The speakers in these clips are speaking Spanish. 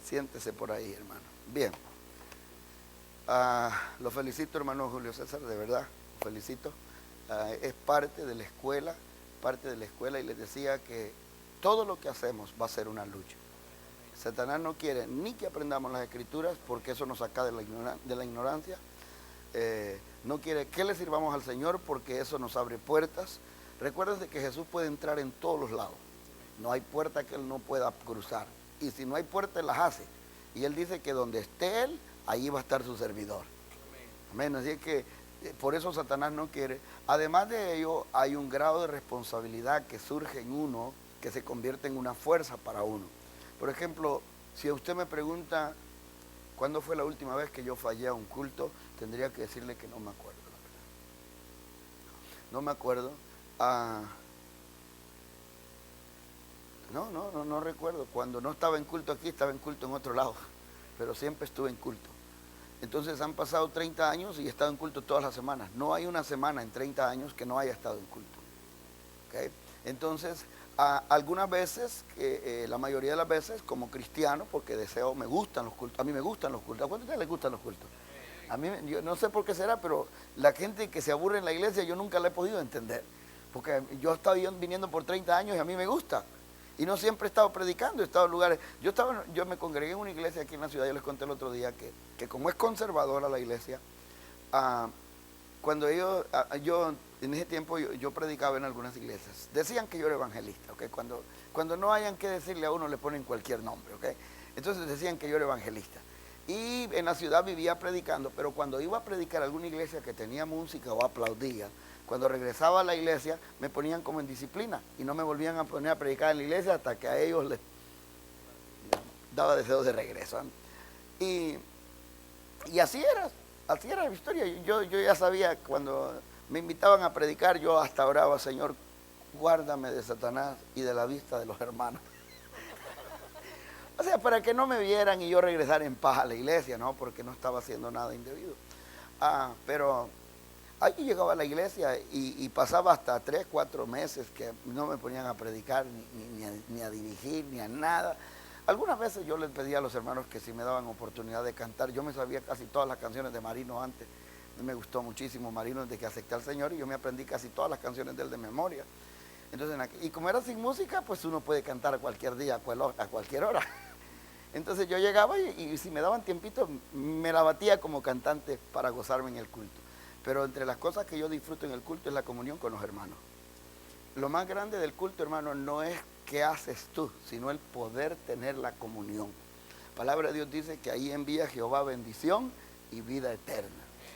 Siéntese por ahí, hermano. Bien. Lo felicito, hermano Julio César, de verdad, lo felicito. Es parte de la escuela, y les decía que todo lo que hacemos va a ser una lucha. Satanás no quiere ni que aprendamos las escrituras, porque eso nos saca de la ignorancia. No quiere que le sirvamos al Señor, porque eso nos abre puertas. Recuerden que Jesús puede entrar en todos los lados. No hay puerta que Él no pueda cruzar. Y si no hay puerta, Él las hace. Y Él dice que donde esté Él, ahí va a estar su servidor. Amén. Así es que por eso Satanás no quiere. Además de ello, hay un grado de responsabilidad que surge en uno, que se convierte en una fuerza para uno. Por ejemplo, si usted me pregunta cuándo fue la última vez que yo fallé a un culto, tendría que decirle que no me acuerdo, la verdad. No me acuerdo. No recuerdo. Cuando no estaba en culto aquí, estaba en culto en otro lado, pero siempre estuve en culto. Entonces han pasado 30 años y he estado en culto todas las semanas. No hay una semana en 30 años que no haya estado en culto. ¿Okay? Entonces, algunas veces, la mayoría de las veces, como cristiano, porque me gustan los cultos. A mí me gustan los cultos. ¿A cuántos de ustedes les gustan los cultos? A mí, yo no sé por qué será, pero la gente que se aburre en la iglesia, yo nunca la he podido entender. Porque yo he estado viniendo por 30 años y a mí me gusta. Y no siempre he estado predicando, he estado en lugares. Yo me congregué en una iglesia aquí en la ciudad, yo les conté el otro día que como es conservadora la iglesia, cuando yo en ese tiempo yo predicaba en algunas iglesias. Decían que yo era evangelista, ¿okay? Cuando no hayan que decirle a uno le ponen cualquier nombre, ¿okay? Entonces decían que yo era evangelista. Y en la ciudad vivía predicando, pero cuando iba a predicar a alguna iglesia que tenía música o aplaudía, cuando regresaba a la iglesia me ponían como en disciplina y no me volvían a poner a predicar en la iglesia hasta que a ellos les daba deseos de regreso. Y así era la historia. Yo ya sabía, cuando me invitaban a predicar, yo hasta oraba: Señor, guárdame de Satanás y de la vista de los hermanos. O sea, para que no me vieran y yo regresara en paz a la iglesia, ¿no? Porque no estaba haciendo nada indebido. Pero ahí llegaba a la iglesia y pasaba hasta 3, 4 meses que no me ponían a predicar, ni a dirigir, ni a nada. Algunas veces yo les pedía a los hermanos que si me daban oportunidad de cantar. Yo me sabía casi todas las canciones de Marino antes. Me gustó muchísimo Marino desde que acepté al Señor y yo me aprendí casi todas las canciones de él de memoria. Entonces, y como era sin música, pues uno puede cantar a cualquier día, a cualquier hora. Entonces yo llegaba y si me daban tiempito, me la batía como cantante para gozarme en el culto. Pero entre las cosas que yo disfruto en el culto es la comunión con los hermanos. Lo más grande del culto, hermano, no es qué haces tú, sino el poder tener la comunión. La palabra de Dios dice que ahí envía Jehová bendición y vida eterna.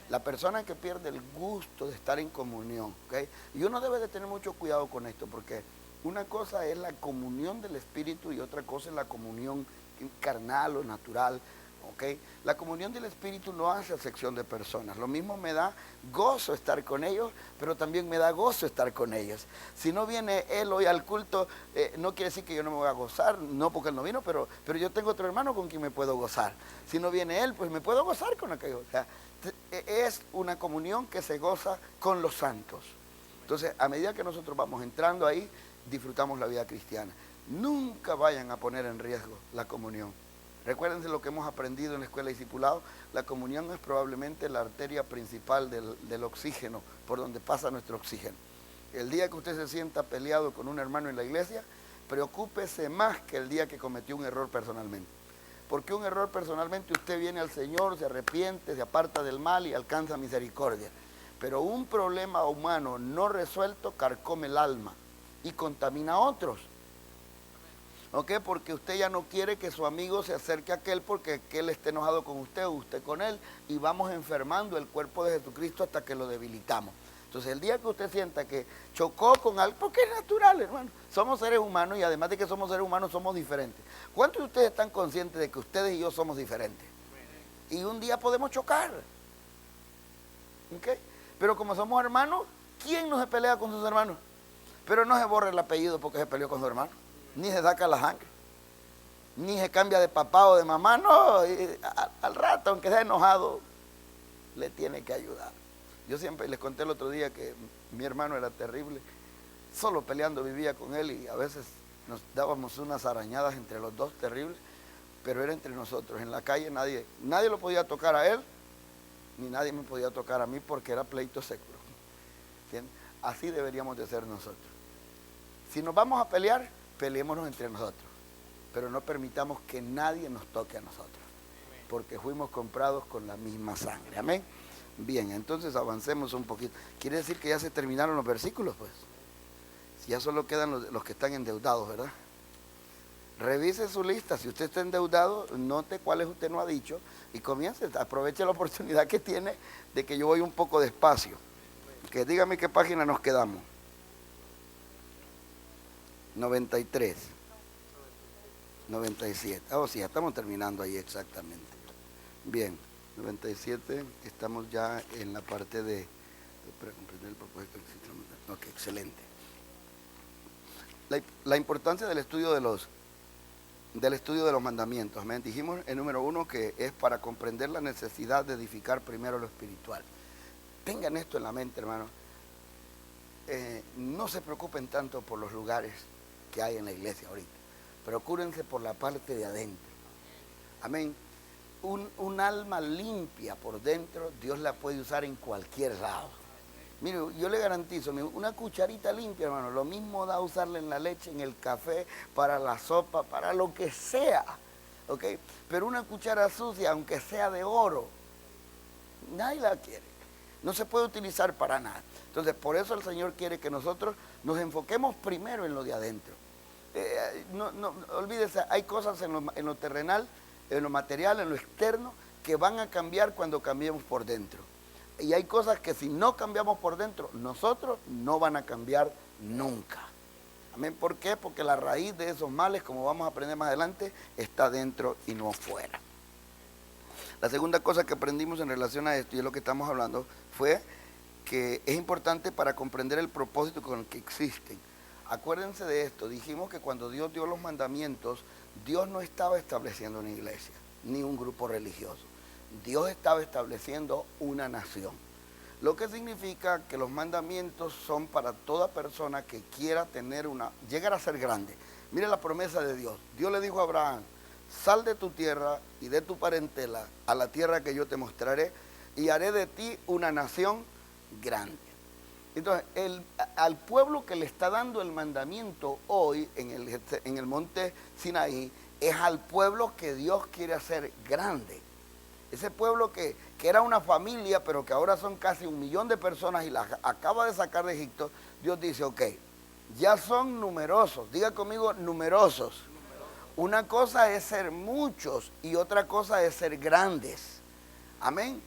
La persona que pierde el gusto de estar en comunión, ¿okay? Y uno debe de tener mucho cuidado con esto, porque una cosa es la comunión del Espíritu y otra cosa es la comunión carnal o natural. ¿Okay? La comunión del Espíritu no hace acepción de personas. Lo mismo me da gozo estar con ellos, pero también me da gozo estar con ellos. Si no viene él hoy al culto, no quiere decir que yo no me voy a gozar, no porque él no vino, pero yo tengo otro hermano con quien me puedo gozar. Si no viene él, pues me puedo gozar con aquello. O sea, es una comunión que se goza con los santos. Entonces, a medida que nosotros vamos entrando ahí, disfrutamos la vida cristiana. Nunca vayan a poner en riesgo la comunión. Recuérdense lo que hemos aprendido en la escuela de discipulado. La comunión es probablemente la arteria principal del oxígeno, por donde pasa nuestro oxígeno. El día que usted se sienta peleado con un hermano en la iglesia, preocúpese más que el día que cometió un error personalmente. Porque un error personalmente usted viene al Señor, se arrepiente, se aparta del mal y alcanza misericordia. Pero un problema humano no resuelto carcome el alma y contamina a otros. ¿Ok? Porque usted ya no quiere que su amigo se acerque a aquel porque él esté enojado con usted o usted con él, y vamos enfermando el cuerpo de Jesucristo hasta que lo debilitamos. Entonces el día que usted sienta que chocó con algo, porque es natural, hermano, somos seres humanos y además de que somos seres humanos somos diferentes. ¿Cuántos de ustedes están conscientes de que ustedes y yo somos diferentes? Y un día podemos chocar. ¿Ok? Pero como somos hermanos, ¿quién no se pelea con sus hermanos? Pero no se borra el apellido porque se peleó con su hermano. Ni se saca la sangre, ni se cambia de papá o de mamá, no, al rato, aunque sea enojado, le tiene que ayudar. Yo siempre les conté el otro día que mi hermano era terrible, solo peleando vivía con él y a veces nos dábamos unas arañadas entre los dos terribles, pero era entre nosotros. En la calle nadie lo podía tocar a él, ni nadie me podía tocar a mí porque era pleito seguro. ¿Entiendes? Así deberíamos de ser nosotros. Si nos vamos a pelear, peleémonos entre nosotros, pero no permitamos que nadie nos toque a nosotros, porque fuimos comprados con la misma sangre. Amén. Bien, entonces avancemos un poquito. ¿Quiere decir que ya se terminaron los versículos? Pues ya solo quedan los que están endeudados, ¿verdad? Revise su lista. Si usted está endeudado, note cuáles usted no ha dicho y comience, aproveche la oportunidad que tiene de que yo voy un poco despacio. Que dígame qué página nos quedamos. 93, 97. Oh, sí, ya estamos terminando ahí exactamente. Bien, 97, estamos ya en la parte de para comprender el propósito. Ok, excelente. La importancia del estudio de los mandamientos. Amén. Dijimos en número 1 que es para comprender la necesidad de edificar primero lo espiritual. Tengan esto en la mente, hermano. No se preocupen tanto por los lugares que hay en la iglesia ahorita. Procúrense por la parte de adentro. Amén. Un alma limpia por dentro, Dios la puede usar en cualquier lado. Mire, yo le garantizo, una cucharita limpia, hermano, lo mismo da usarla en la leche, en el café, para la sopa, para lo que sea, ¿ok? Pero una cuchara sucia, aunque sea de oro, nadie la quiere. No se puede utilizar para nada. Entonces, por eso el Señor quiere que nosotros nos enfoquemos primero en lo de adentro. No olvídese, hay cosas en lo terrenal, en lo material, en lo externo, que van a cambiar cuando cambiemos por dentro. Y hay cosas que si no cambiamos por dentro, nosotros no van a cambiar nunca. Amén. ¿Por qué? Porque la raíz de esos males, como vamos a aprender más adelante, está dentro y no fuera. La segunda cosa que aprendimos en relación a esto, y es lo que estamos hablando, fue que es importante para comprender el propósito con el que existen. Acuérdense de esto, dijimos que cuando Dios dio los mandamientos, Dios no estaba estableciendo una iglesia, ni un grupo religioso. Dios estaba estableciendo una nación. Lo que significa que los mandamientos son para toda persona que quiera llegar a ser grande. Mire la promesa de Dios. Dios le dijo a Abraham, sal de tu tierra y de tu parentela a la tierra que yo te mostraré y haré de ti una nación grande. Entonces, al pueblo que le está dando el mandamiento hoy en el monte Sinaí, es al pueblo que Dios quiere hacer grande. Ese pueblo que era una familia, pero que ahora son casi 1 millón de personas y las acaba de sacar de Egipto, Dios dice, ok, ya son numerosos, diga conmigo, numerosos. Una cosa es ser muchos y otra cosa es ser grandes. Amén.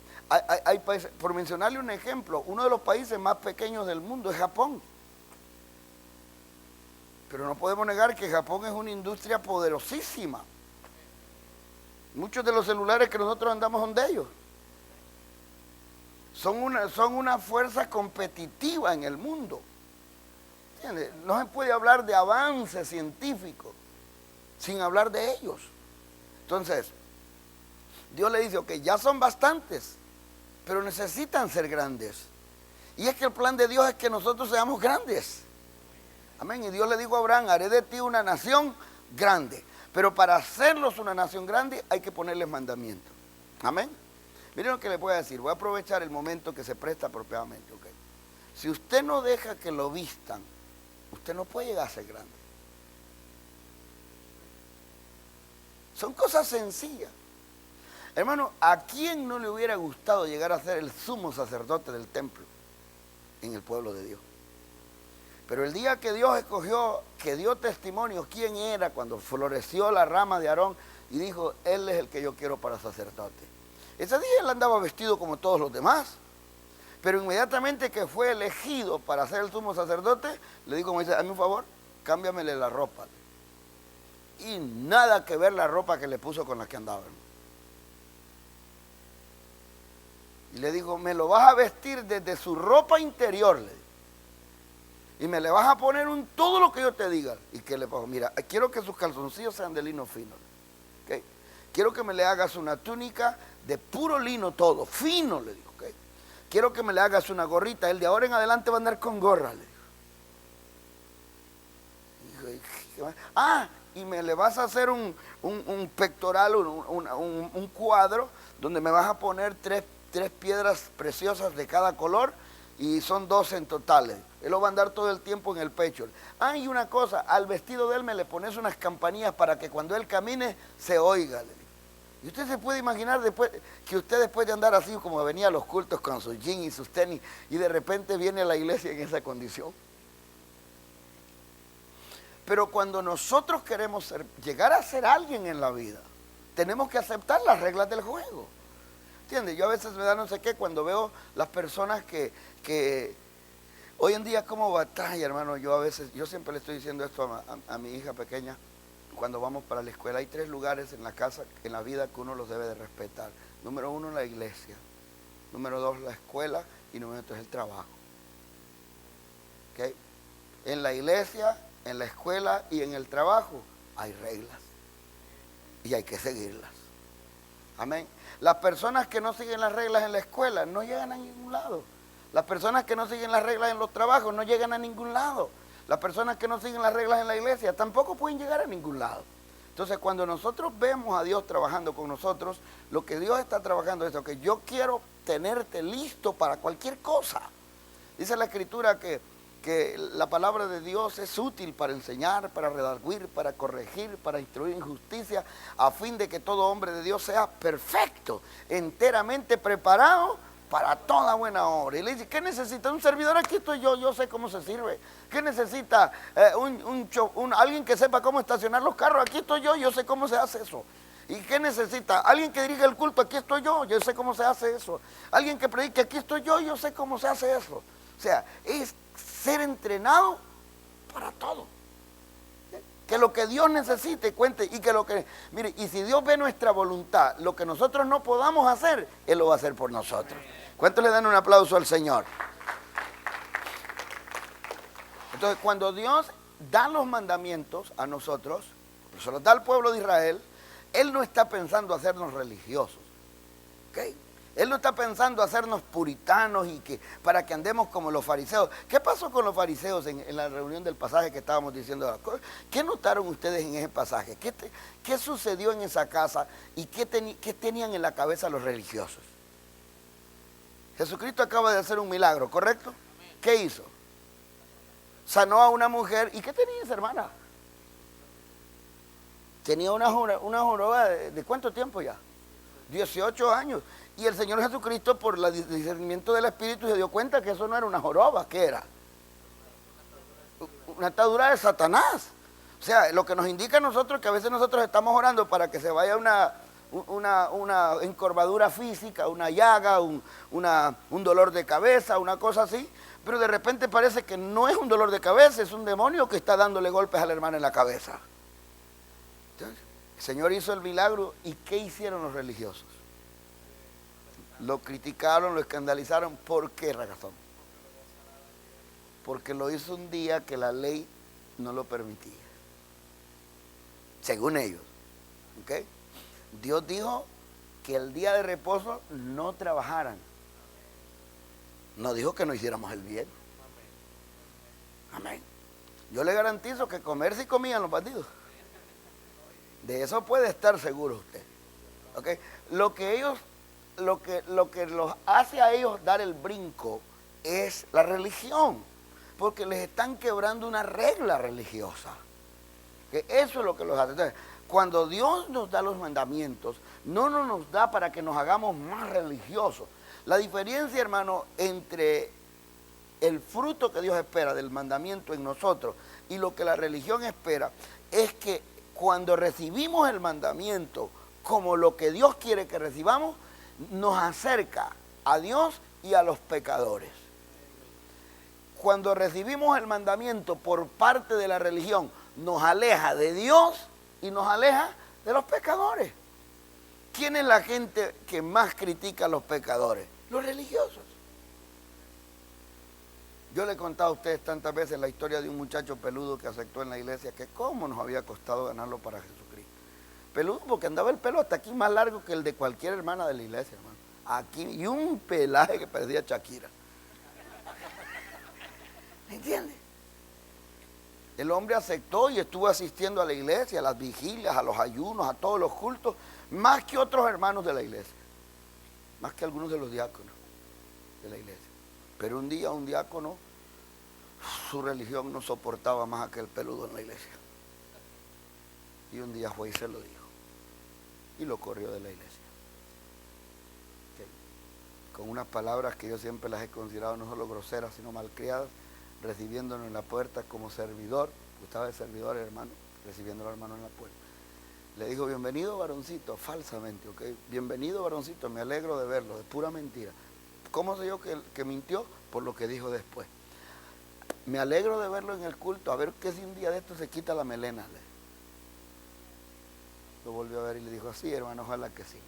Hay países, por mencionarle un ejemplo, uno de los países más pequeños del mundo es Japón. Pero no podemos negar que Japón es una industria poderosísima. Muchos de los celulares que nosotros andamos son de ellos. Son una fuerza competitiva en el mundo. ¿Entiendes? No se puede hablar de avance científico sin hablar de ellos. Entonces, Dios le dice, ok, ya son bastantes, pero necesitan ser grandes. Y es que el plan de Dios es que nosotros seamos grandes. Amén. Y Dios le dijo a Abraham, haré de ti una nación grande. Pero para hacerlos una nación grande hay que ponerles mandamientos. Amén. Miren lo que les voy a decir. Voy a aprovechar el momento que se presta apropiadamente. Okay. Si usted no deja que lo vistan, usted no puede llegar a ser grande. Son cosas sencillas. Hermano, ¿a quién no le hubiera gustado llegar a ser el sumo sacerdote del templo en el pueblo de Dios? Pero el día que Dios escogió, que dio testimonio quién era, cuando floreció la rama de Aarón y dijo, él es el que yo quiero para sacerdote. Ese día él andaba vestido como todos los demás, pero inmediatamente que fue elegido para ser el sumo sacerdote, le dijo, como dice, hazme un favor, cámbiamele la ropa. Y nada que ver la ropa que le puso con la que andaba. Y le dijo, me lo vas a vestir desde su ropa interior, le dijo. Y me le vas a poner todo lo que yo te diga. Y que le pongo, mira, quiero que sus calzoncillos sean de lino fino. ¿Okay? Quiero que me le hagas una túnica de puro lino todo, fino, le dijo. ¿Okay? Quiero que me le hagas una gorrita. Él de ahora en adelante va a andar con gorra, le dijo. y me le vas a hacer un pectoral, un cuadro, donde me vas a poner tres piedras preciosas de cada color, y son 12 en total. Él lo va a andar todo el tiempo en el pecho. Y una cosa, al vestido de él me le pones unas campanillas para que cuando él camine se oiga. Y usted se puede imaginar que usted, después de andar así como venía a los cultos con sus jeans y sus tenis, y de repente viene a la iglesia en esa condición. Pero cuando nosotros queremos llegar a ser alguien en la vida, tenemos que aceptar las reglas del juego. ¿Entiendes? Yo a veces me da no sé qué cuando veo las personas que hoy en día como batalla, hermano. Yo siempre le estoy diciendo esto a mi hija pequeña cuando vamos para la escuela. Hay 3 lugares en la casa, en la vida, que uno los debe de respetar. Número 1, la iglesia. Número 2, la escuela. Y número 3, el trabajo. ¿Okay? En la iglesia, en la escuela y en el trabajo hay reglas. Y hay que seguirlas. Amén. Las personas que no siguen las reglas en la escuela no llegan a ningún lado. Las personas que no siguen las reglas en los trabajos no llegan a ningún lado. Las personas que no siguen las reglas en la iglesia tampoco pueden llegar a ningún lado. Entonces, cuando nosotros vemos a Dios trabajando con nosotros, lo que Dios está trabajando es que yo quiero tenerte listo para cualquier cosa. Dice la Escritura que la palabra de Dios es útil para enseñar, para redarguir, para corregir, para instruir en justicia, a fin de que todo hombre de Dios sea perfecto, enteramente preparado para toda buena obra. Y le dice, ¿qué necesita un servidor? Aquí estoy yo sé cómo se sirve. ¿Qué necesita alguien que sepa cómo estacionar los carros? Aquí estoy yo sé cómo se hace eso. ¿Y qué necesita? Alguien que dirija el culto, aquí estoy yo sé cómo se hace eso. Alguien que predique, aquí estoy yo sé cómo se hace eso. O sea, es ser entrenado para todo. Que lo que Dios necesite cuente, y que mire, y si Dios ve nuestra voluntad, lo que nosotros no podamos hacer, Él lo va a hacer por nosotros. ¿Cuántos le dan un aplauso al Señor? Entonces, cuando Dios da los mandamientos a nosotros, se los da al pueblo de Israel, Él no está pensando hacernos religiosos. ¿Ok? Él no está pensando hacernos puritanos y para que andemos como los fariseos. ¿Qué pasó con los fariseos en la reunión del pasaje que estábamos diciendo? ¿Qué notaron ustedes en ese pasaje? ¿Qué sucedió en esa casa y qué tenían en la cabeza los religiosos? Jesucristo acaba de hacer un milagro, ¿correcto? ¿Qué hizo? Sanó a una mujer. ¿Y qué tenía esa hermana? Tenía una joroba de ¿cuánto tiempo ya? 18 años. Y el Señor Jesucristo, por el discernimiento del Espíritu, se dio cuenta que eso no era una joroba. ¿Qué era? Una atadura de Satanás. O sea, lo que nos indica a nosotros que a veces nosotros estamos orando para que se vaya una encorvadura física, una llaga, un dolor de cabeza, una cosa así, pero de repente parece que no es un dolor de cabeza, es un demonio que está dándole golpes a la hermana en la cabeza. Entonces, el Señor hizo el milagro, ¿y qué hicieron los religiosos? Lo criticaron, lo escandalizaron. ¿Por qué razón? Porque lo hizo un día que la ley no lo permitía, según ellos. ¿Okay? Dios dijo que el día de reposo no trabajaran. No dijo que no hiciéramos el bien. Amén. Yo le garantizo que comer sí comían los bandidos. De eso puede estar seguro usted. ¿Okay? Lo que los hace a ellos dar el brinco es la religión, porque les están quebrando una regla religiosa. Que eso es lo que los hace. Entonces, cuando Dios nos da los mandamientos, no nos da para que nos hagamos más religiosos. La diferencia, hermano, entre el fruto que Dios espera del mandamiento en nosotros y lo que la religión espera, es que cuando recibimos el mandamiento como lo que Dios quiere que recibamos, nos acerca a Dios y a los pecadores. Cuando recibimos el mandamiento por parte de la religión, nos aleja de Dios y nos aleja de los pecadores. ¿Quién es la gente que más critica a los pecadores? Los religiosos. Yo le he contado a ustedes tantas veces la historia de un muchacho peludo que aceptó en la iglesia, que cómo nos había costado ganarlo para Jesucristo. Peludo porque andaba el pelo hasta aquí más largo que el de cualquier hermana de la iglesia, hermano. Aquí, y un pelaje que parecía Shakira. ¿Me entiende? El hombre aceptó y estuvo asistiendo a la iglesia, a las vigilias, a los ayunos, a todos los cultos, más que otros hermanos de la iglesia, más que algunos de los diáconos de la iglesia. Pero un día un diácono, su religión no soportaba más aquel peludo en la iglesia. Y un día fue y se lo dijo. Y lo corrió de la iglesia. ¿Okay? Con unas palabras que yo siempre las he considerado no solo groseras, sino malcriadas, recibiéndonos en la puerta como servidor. Estaba de servidor, hermano, recibiendo al hermano en la puerta. Le dijo, bienvenido varoncito, falsamente, ¿ok? Bienvenido varoncito, me alegro de verlo, de pura mentira. ¿Cómo sé yo que mintió? Por lo que dijo después. Me alegro de verlo en el culto, a ver que si un día de esto se quita la melena. Lo volvió a ver y le dijo, sí, hermano, ojalá que sí.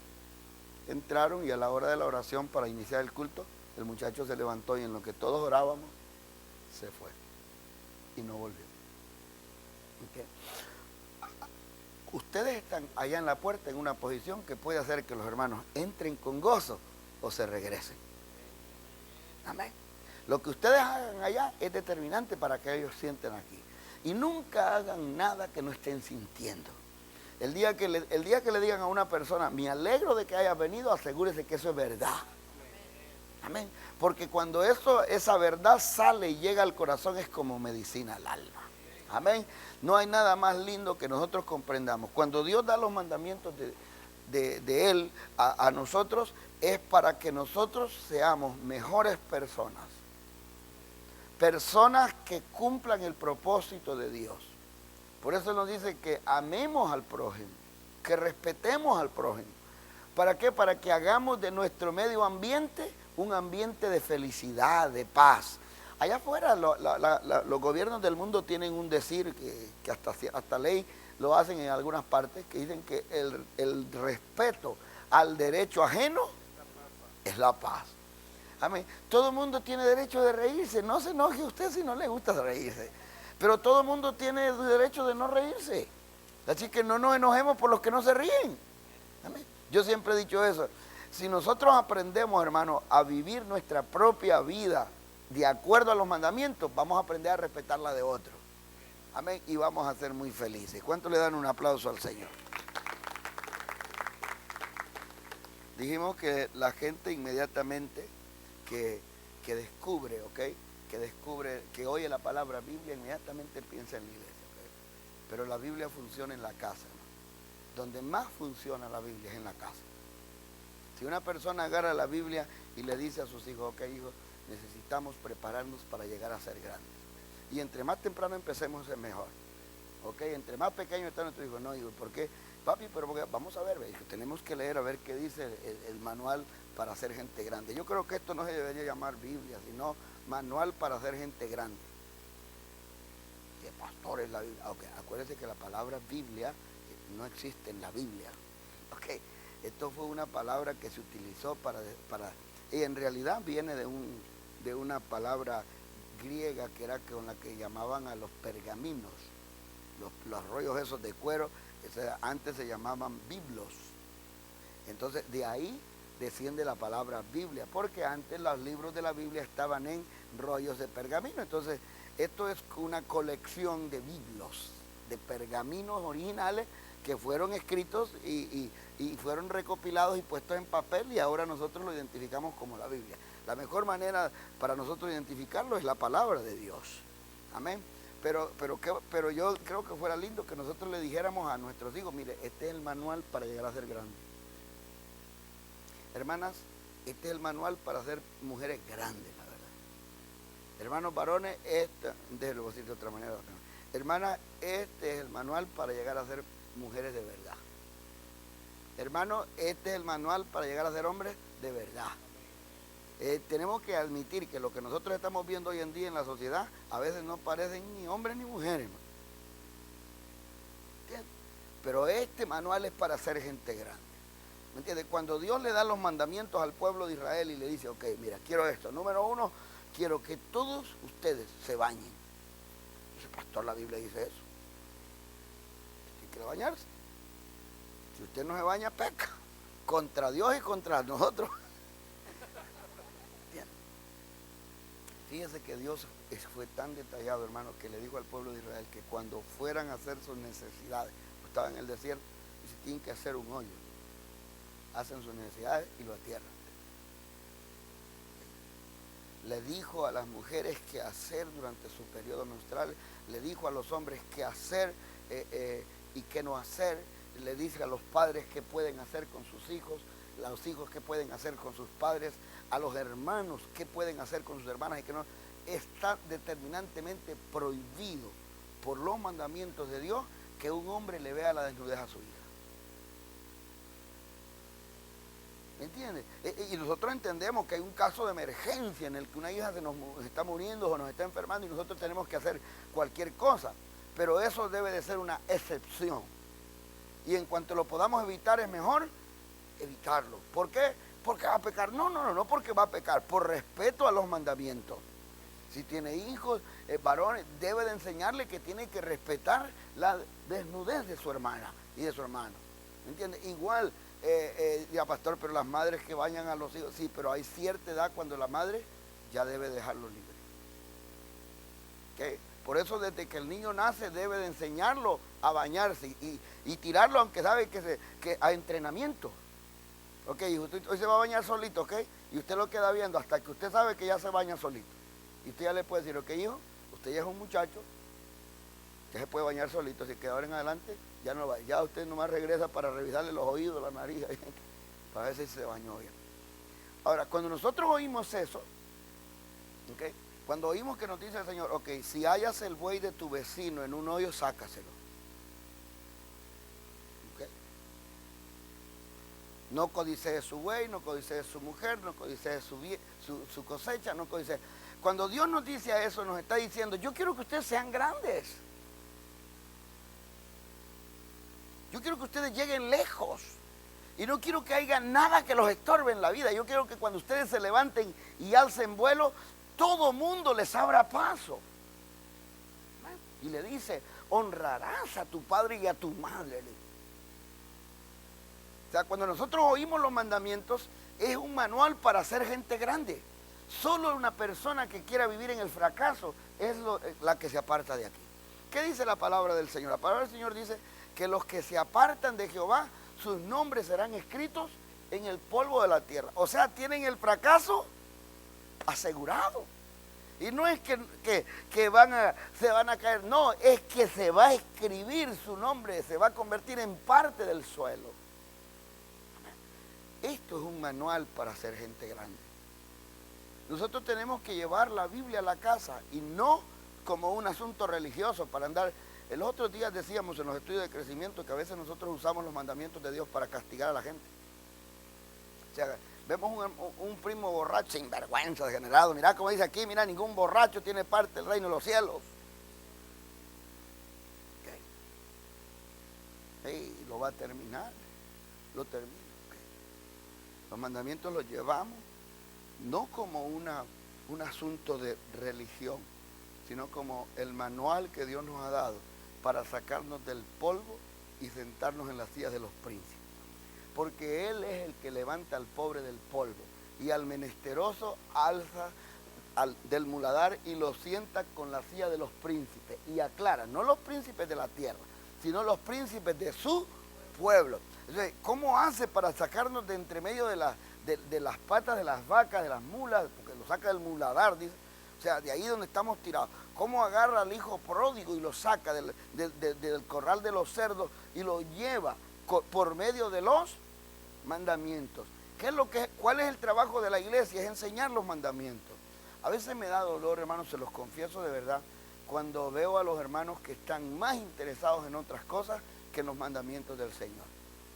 Entraron y a la hora de la oración para iniciar el culto, el muchacho se levantó y en lo que todos orábamos, se fue y no volvió. ¿Okay? Ustedes están allá en la puerta en una posición que puede hacer que los hermanos entren con gozo o se regresen. Amén. Lo que ustedes hagan allá es determinante para que ellos sienten aquí. Y nunca hagan nada que no estén sintiendo. El día que le digan a una persona, me alegro de que hayas venido, asegúrese que eso es verdad. Amén. Porque cuando esa verdad sale y llega al corazón es como medicina al alma. Amén. No hay nada más lindo que nosotros comprendamos. Cuando Dios da los mandamientos de Él a nosotros, es para que nosotros seamos mejores personas. Personas que cumplan el propósito de Dios. Por eso nos dice que amemos al prójimo, que respetemos al prójimo. ¿Para qué? Para que hagamos de nuestro medio ambiente un ambiente de felicidad, de paz. Allá afuera los gobiernos del mundo tienen un decir que hasta ley lo hacen en algunas partes, que dicen que el respeto al derecho ajeno es la paz. Amén. Todo el mundo tiene derecho de reírse, no se enoje usted si no le gusta reírse, pero todo el mundo tiene el derecho de no reírse. Así que no nos enojemos por los que no se ríen. Amén. Yo siempre he dicho eso. Si nosotros aprendemos, hermano, a vivir nuestra propia vida de acuerdo a los mandamientos, vamos a aprender a respetar la de otros. Amén. Y vamos a ser muy felices. ¿Cuánto le dan un aplauso al Señor? Dijimos que la gente inmediatamente que descubre, ¿ok? Que oye la palabra Biblia, inmediatamente piensa en la iglesia. ¿Okay? Pero la Biblia funciona en la casa, ¿no? Donde más funciona la Biblia es en la casa. Si una persona agarra la Biblia y le dice a sus hijos, ok, hijos, necesitamos prepararnos para llegar a ser grandes. Y entre más temprano empecemos es mejor. Ok, entre más pequeño está nuestro hijo, no, hijo, ¿por qué? Papi, pero vamos a ver, hijo, tenemos que leer a ver qué dice el manual para ser gente grande. Yo creo que esto no se debería llamar Biblia, sino manual para ser gente grande. Que pastor es la Biblia. Okay, acuérdense que la palabra Biblia no existe en la Biblia. Ok. Esto fue una palabra que se utilizó y en realidad viene de una palabra griega que era con la que llamaban a los pergaminos, los rollos esos de cuero, antes se llamaban biblos. Entonces de ahí desciende la palabra Biblia, porque antes los libros de la Biblia estaban en rollos de pergamino. Entonces esto es una colección de biblos, de pergaminos originales que fueron escritos y fueron recopilados y puestos en papel, y ahora nosotros lo identificamos como la Biblia. La mejor manera para nosotros identificarlo es la palabra de Dios. Amén. Pero yo creo que fuera lindo que nosotros le dijéramos a nuestros hijos, mire, este es el manual para llegar a ser grande. Hermanas, este es el manual para ser mujeres grandes, la verdad. Hermanos varones, déjenlo decir de otra manera. Hermanas, este es el manual para llegar a ser mujeres de verdad. Hermano, este es el manual para llegar a ser hombres de verdad. Tenemos que admitir que lo que nosotros estamos viendo hoy en día en la sociedad a veces no parecen ni hombres ni mujeres. ¿Entiendes? Pero este manual es para ser gente grande. ¿Me entiendes? Cuando Dios le da los mandamientos al pueblo de Israel y le dice, ok, mira, quiero esto. Número 1, quiero que todos ustedes se bañen. Dice, pastor, la Biblia dice eso. Tiene que bañarse. Si usted no se baña, peca. Contra Dios y contra nosotros. Bien. Fíjese que Dios fue tan detallado, hermano, que le dijo al pueblo de Israel que cuando fueran a hacer sus necesidades, estaban en el desierto, y si tienen que hacer un hoyo, hacen sus necesidades y lo atierran. Le dijo a las mujeres qué hacer durante su periodo menstrual, le dijo a los hombres qué hacer y qué no hacer, le dice a los padres qué pueden hacer con sus hijos, los hijos qué pueden hacer con sus padres, a los hermanos qué pueden hacer con sus hermanas y qué no. Está determinantemente prohibido por los mandamientos de Dios que un hombre le vea la desnudez a su hija. ¿Me entiendes? Y nosotros entendemos que hay un caso de emergencia en el que una hija se nos está muriendo o nos está enfermando y nosotros tenemos que hacer cualquier cosa. Pero eso debe de ser una excepción. Y en cuanto lo podamos evitar es mejor evitarlo. ¿Por qué? Porque va a pecar. No porque va a pecar. Por respeto a los mandamientos. Si tiene hijos, varones, debe de enseñarle que tiene que respetar la desnudez de su hermana y de su hermano. ¿Me entiendes? Igual, ya pastor, pero las madres que bañan a los hijos, sí, pero hay cierta edad cuando la madre ya debe dejarlo libre. ¿Okay? Por eso desde que el niño nace debe de enseñarlo a bañarse y tirarlo aunque sabe que a entrenamiento. Ok, usted hoy se va a bañar solito, ok, y usted lo queda viendo hasta que usted sabe que ya se baña solito. Y usted ya le puede decir, ok hijo, usted ya es un muchacho, ya se puede bañar solito, así que ahora en adelante ya no va, ya usted nomás regresa para revisarle los oídos, la nariz, para ver si se bañó bien. Ahora, cuando nosotros oímos eso, ok, cuando oímos que nos dice el Señor, ok, si hallas el buey de tu vecino en un hoyo, sácaselo. Okay. No codicees su buey, no codicees su mujer, no codicees su cosecha, no codicees. Cuando Dios nos dice a eso, nos está diciendo, yo quiero que ustedes sean grandes. Yo quiero que ustedes lleguen lejos. Y no quiero que haya nada que los estorbe en la vida. Yo quiero que cuando ustedes se levanten y alcen vuelo, todo mundo les abra paso. Y le dice, honrarás a tu padre y a tu madre. O sea, cuando nosotros oímos los mandamientos, es un manual para ser gente grande. Solo una persona que quiera vivir en el fracaso es la que se aparta de aquí. ¿Qué dice la palabra del Señor? La palabra del Señor dice que los que se apartan de Jehová, sus nombres serán escritos en el polvo de la tierra. O sea, tienen el fracaso asegurado. Y no es que se van a caer, no, es que se va a escribir su nombre, se va a convertir en parte del suelo. Esto es un manual para ser gente grande. Nosotros tenemos que llevar la Biblia a la casa y no como un asunto religioso para andar. El otro día decíamos en los estudios de crecimiento que a veces nosotros usamos los mandamientos de Dios para castigar a la gente. O sea, vemos un primo borracho, sinvergüenza, degenerado. Mirá como dice aquí, mira, ningún borracho tiene parte del reino de los cielos. Okay. Lo va a terminar, lo termina. Okay. Los mandamientos los llevamos no como un asunto de religión, sino como el manual que Dios nos ha dado para sacarnos del polvo y sentarnos en las sillas de los príncipes. Porque Él es el que levanta al pobre del polvo y al menesteroso alza del muladar y lo sienta con la silla de los príncipes. Y aclara, no los príncipes de la tierra, sino los príncipes de su pueblo. Entonces, ¿cómo hace para sacarnos de entre medio de las patas de las vacas, de las mulas? Porque lo saca del muladar, dice. O sea, de ahí donde estamos tirados. ¿Cómo agarra al hijo pródigo y lo saca del corral de los cerdos y lo lleva por medio de los mandamientos? ¿Cuál es el trabajo de la iglesia? Es enseñar los mandamientos. A veces me da dolor, hermanos, se los confieso de verdad, cuando veo a los hermanos que están más interesados en otras cosas que en los mandamientos del Señor.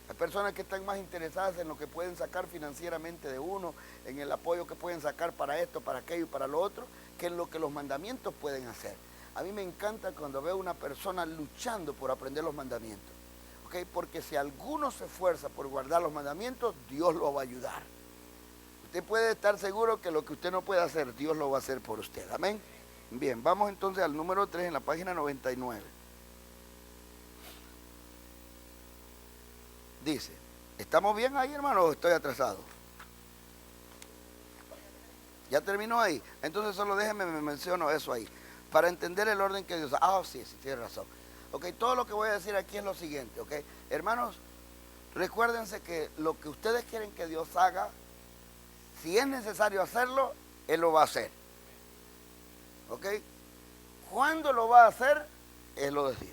Hay personas que están más interesadas en lo que pueden sacar financieramente de uno, en el apoyo que pueden sacar para esto, para aquello y para lo otro, que en lo que los mandamientos pueden hacer. A mí me encanta cuando veo una persona luchando por aprender los mandamientos. ¿Okay? Porque si alguno se esfuerza por guardar los mandamientos, Dios lo va a ayudar. Usted puede estar seguro que lo que usted no puede hacer, Dios lo va a hacer por usted. Amén. Bien, vamos entonces al número 3 en la página 99. Dice, ¿estamos bien ahí, hermano, o estoy atrasado? ¿Ya terminó ahí? Entonces solo déjenme, me menciono eso ahí. Para entender el orden que Dios... sí, tiene razón. Ok, todo lo que voy a decir aquí es lo siguiente, ok. Hermanos, recuérdense que lo que ustedes quieren que Dios haga, si es necesario hacerlo, Él lo va a hacer. ¿Ok? ¿Cuándo lo va a hacer? Él lo decide.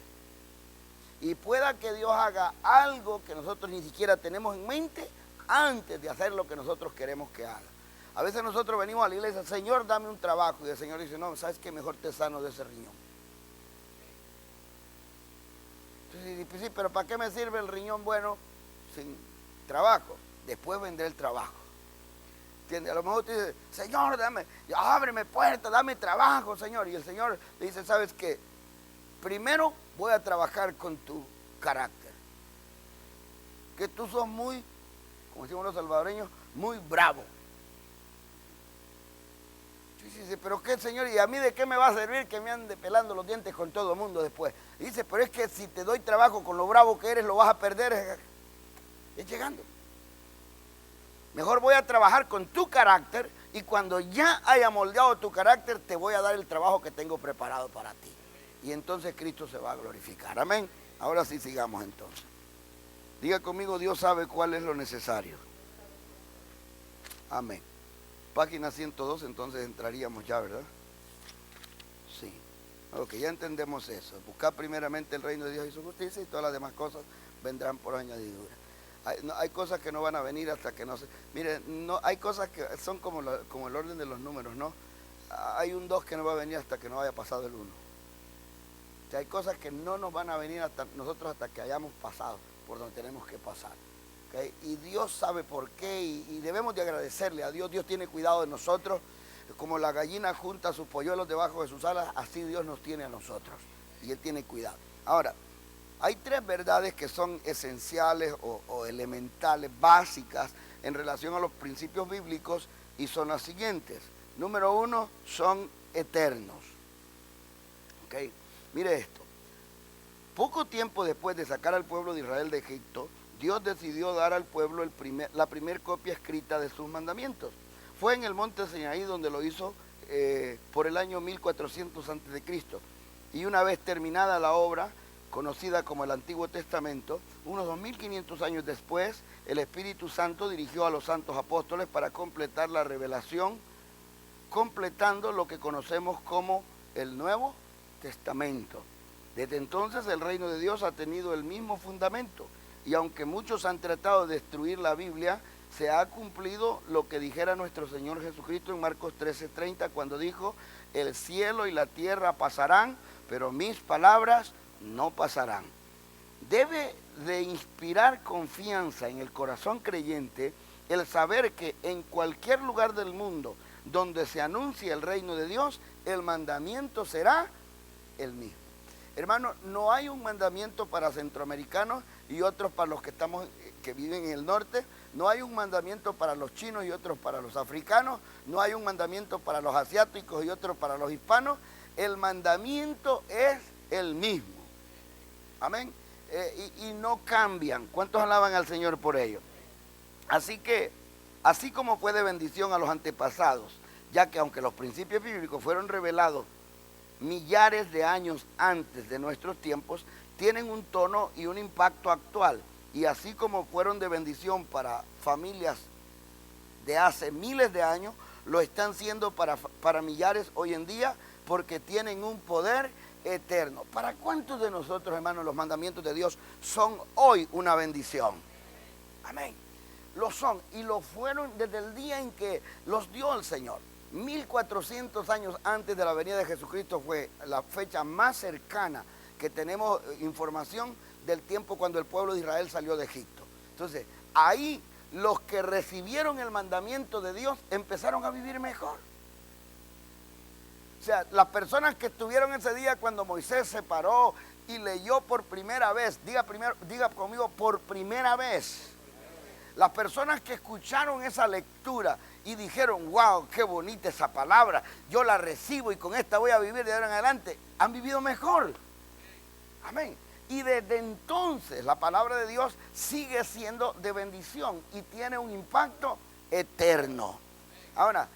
Y pueda que Dios haga algo que nosotros ni siquiera tenemos en mente antes de hacer lo que nosotros queremos que haga. A veces nosotros venimos a la iglesia, Señor, dame un trabajo. Y el Señor dice, no, ¿sabes qué? Mejor te sano de ese riñón. Entonces, pues sí, pero ¿para qué me sirve el riñón bueno sin trabajo? Después vendrá el trabajo. ¿Entiendes? A lo mejor te dice, Señor, ábreme puertas, dame trabajo, Señor. Y el Señor le dice, ¿sabes qué? Primero voy a trabajar con tu carácter. Que tú sos muy, como decimos los salvadoreños, muy bravo. Dice, pero qué, Señor, ¿y a mí de qué me va a servir que me ande pelando los dientes con todo el mundo después? Y dice, pero es que si te doy trabajo con lo bravo que eres, lo vas a perder. Es llegando. Mejor voy a trabajar con tu carácter y cuando ya haya moldeado tu carácter, te voy a dar el trabajo que tengo preparado para ti. Y entonces Cristo se va a glorificar. Amén. Ahora sí sigamos entonces. Diga conmigo, Dios sabe cuál es lo necesario. Amén. Página 102, entonces entraríamos ya, ¿verdad? Sí. Ok, ya entendemos eso. Buscar primeramente el reino de Dios y su justicia y todas las demás cosas vendrán por añadidura. Hay cosas que no van a venir hasta que no se... Miren, no, hay cosas que son como el orden de los números, ¿no? Hay un 2 que no va a venir hasta que no haya pasado el 1. O sea, hay cosas que no nos van a venir nosotros hasta que hayamos pasado por donde tenemos que pasar. ¿Okay? Y Dios sabe por qué y debemos de agradecerle a Dios. Dios tiene cuidado de nosotros. Como la gallina junta sus polluelos debajo de sus alas, así Dios nos tiene a nosotros. Y Él tiene cuidado. Ahora, hay 3 verdades que son esenciales o elementales, básicas, en relación a los principios bíblicos y son las siguientes. Número 1, son eternos. ¿Okay? Mire esto. Poco tiempo después de sacar al pueblo de Israel de Egipto, Dios decidió dar al pueblo la primer copia escrita de sus mandamientos. Fue en el monte Sinaí donde lo hizo por el año 1400 a.C. Y una vez terminada la obra, conocida como el Antiguo Testamento, unos 2500 años después, el Espíritu Santo dirigió a los santos apóstoles para completar la revelación, completando lo que conocemos como el Nuevo Testamento. Desde entonces el reino de Dios ha tenido el mismo fundamento y aunque muchos han tratado de destruir la Biblia, se ha cumplido lo que dijera nuestro Señor Jesucristo en Marcos 13:30 cuando dijo, el cielo y la tierra pasarán, pero mis palabras no pasarán. Debe de inspirar confianza en el corazón creyente el saber que en cualquier lugar del mundo donde se anuncie el reino de Dios, el mandamiento será el mismo. Hermano, no hay un mandamiento para centroamericanos y otros para los que viven en el norte. No hay un mandamiento para los chinos y otros para los africanos. No hay un mandamiento para los asiáticos y otros para los hispanos. El mandamiento es el mismo. Amén. Y no cambian. ¿Cuántos alaban al Señor por ello? Así que, así como fue de bendición a los antepasados, ya que aunque los principios bíblicos fueron revelados millares de años antes de nuestros tiempos, tienen un tono y un impacto actual. Y así como fueron de bendición para familias de hace miles de años, lo están siendo para millares hoy en día, porque tienen un poder eterno. ¿Para cuántos de nosotros, hermanos, los mandamientos de Dios son hoy una bendición? Amén. Lo son y lo fueron desde el día en que los dio el Señor. 1400 años antes de la venida de Jesucristo fue la fecha más cercana que tenemos información del tiempo cuando el pueblo de Israel salió de Egipto. Entonces, ahí los que recibieron el mandamiento de Dios empezaron a vivir mejor. O sea, las personas que estuvieron ese día cuando Moisés se paró y leyó por primera vez, diga conmigo, por primera vez. Las personas que escucharon esa lectura y dijeron, wow, qué bonita esa palabra, yo la recibo y con esta voy a vivir de ahora en adelante, han vivido mejor. Amén. Y desde entonces la palabra de Dios sigue siendo de bendición y tiene un impacto eterno. Ahora,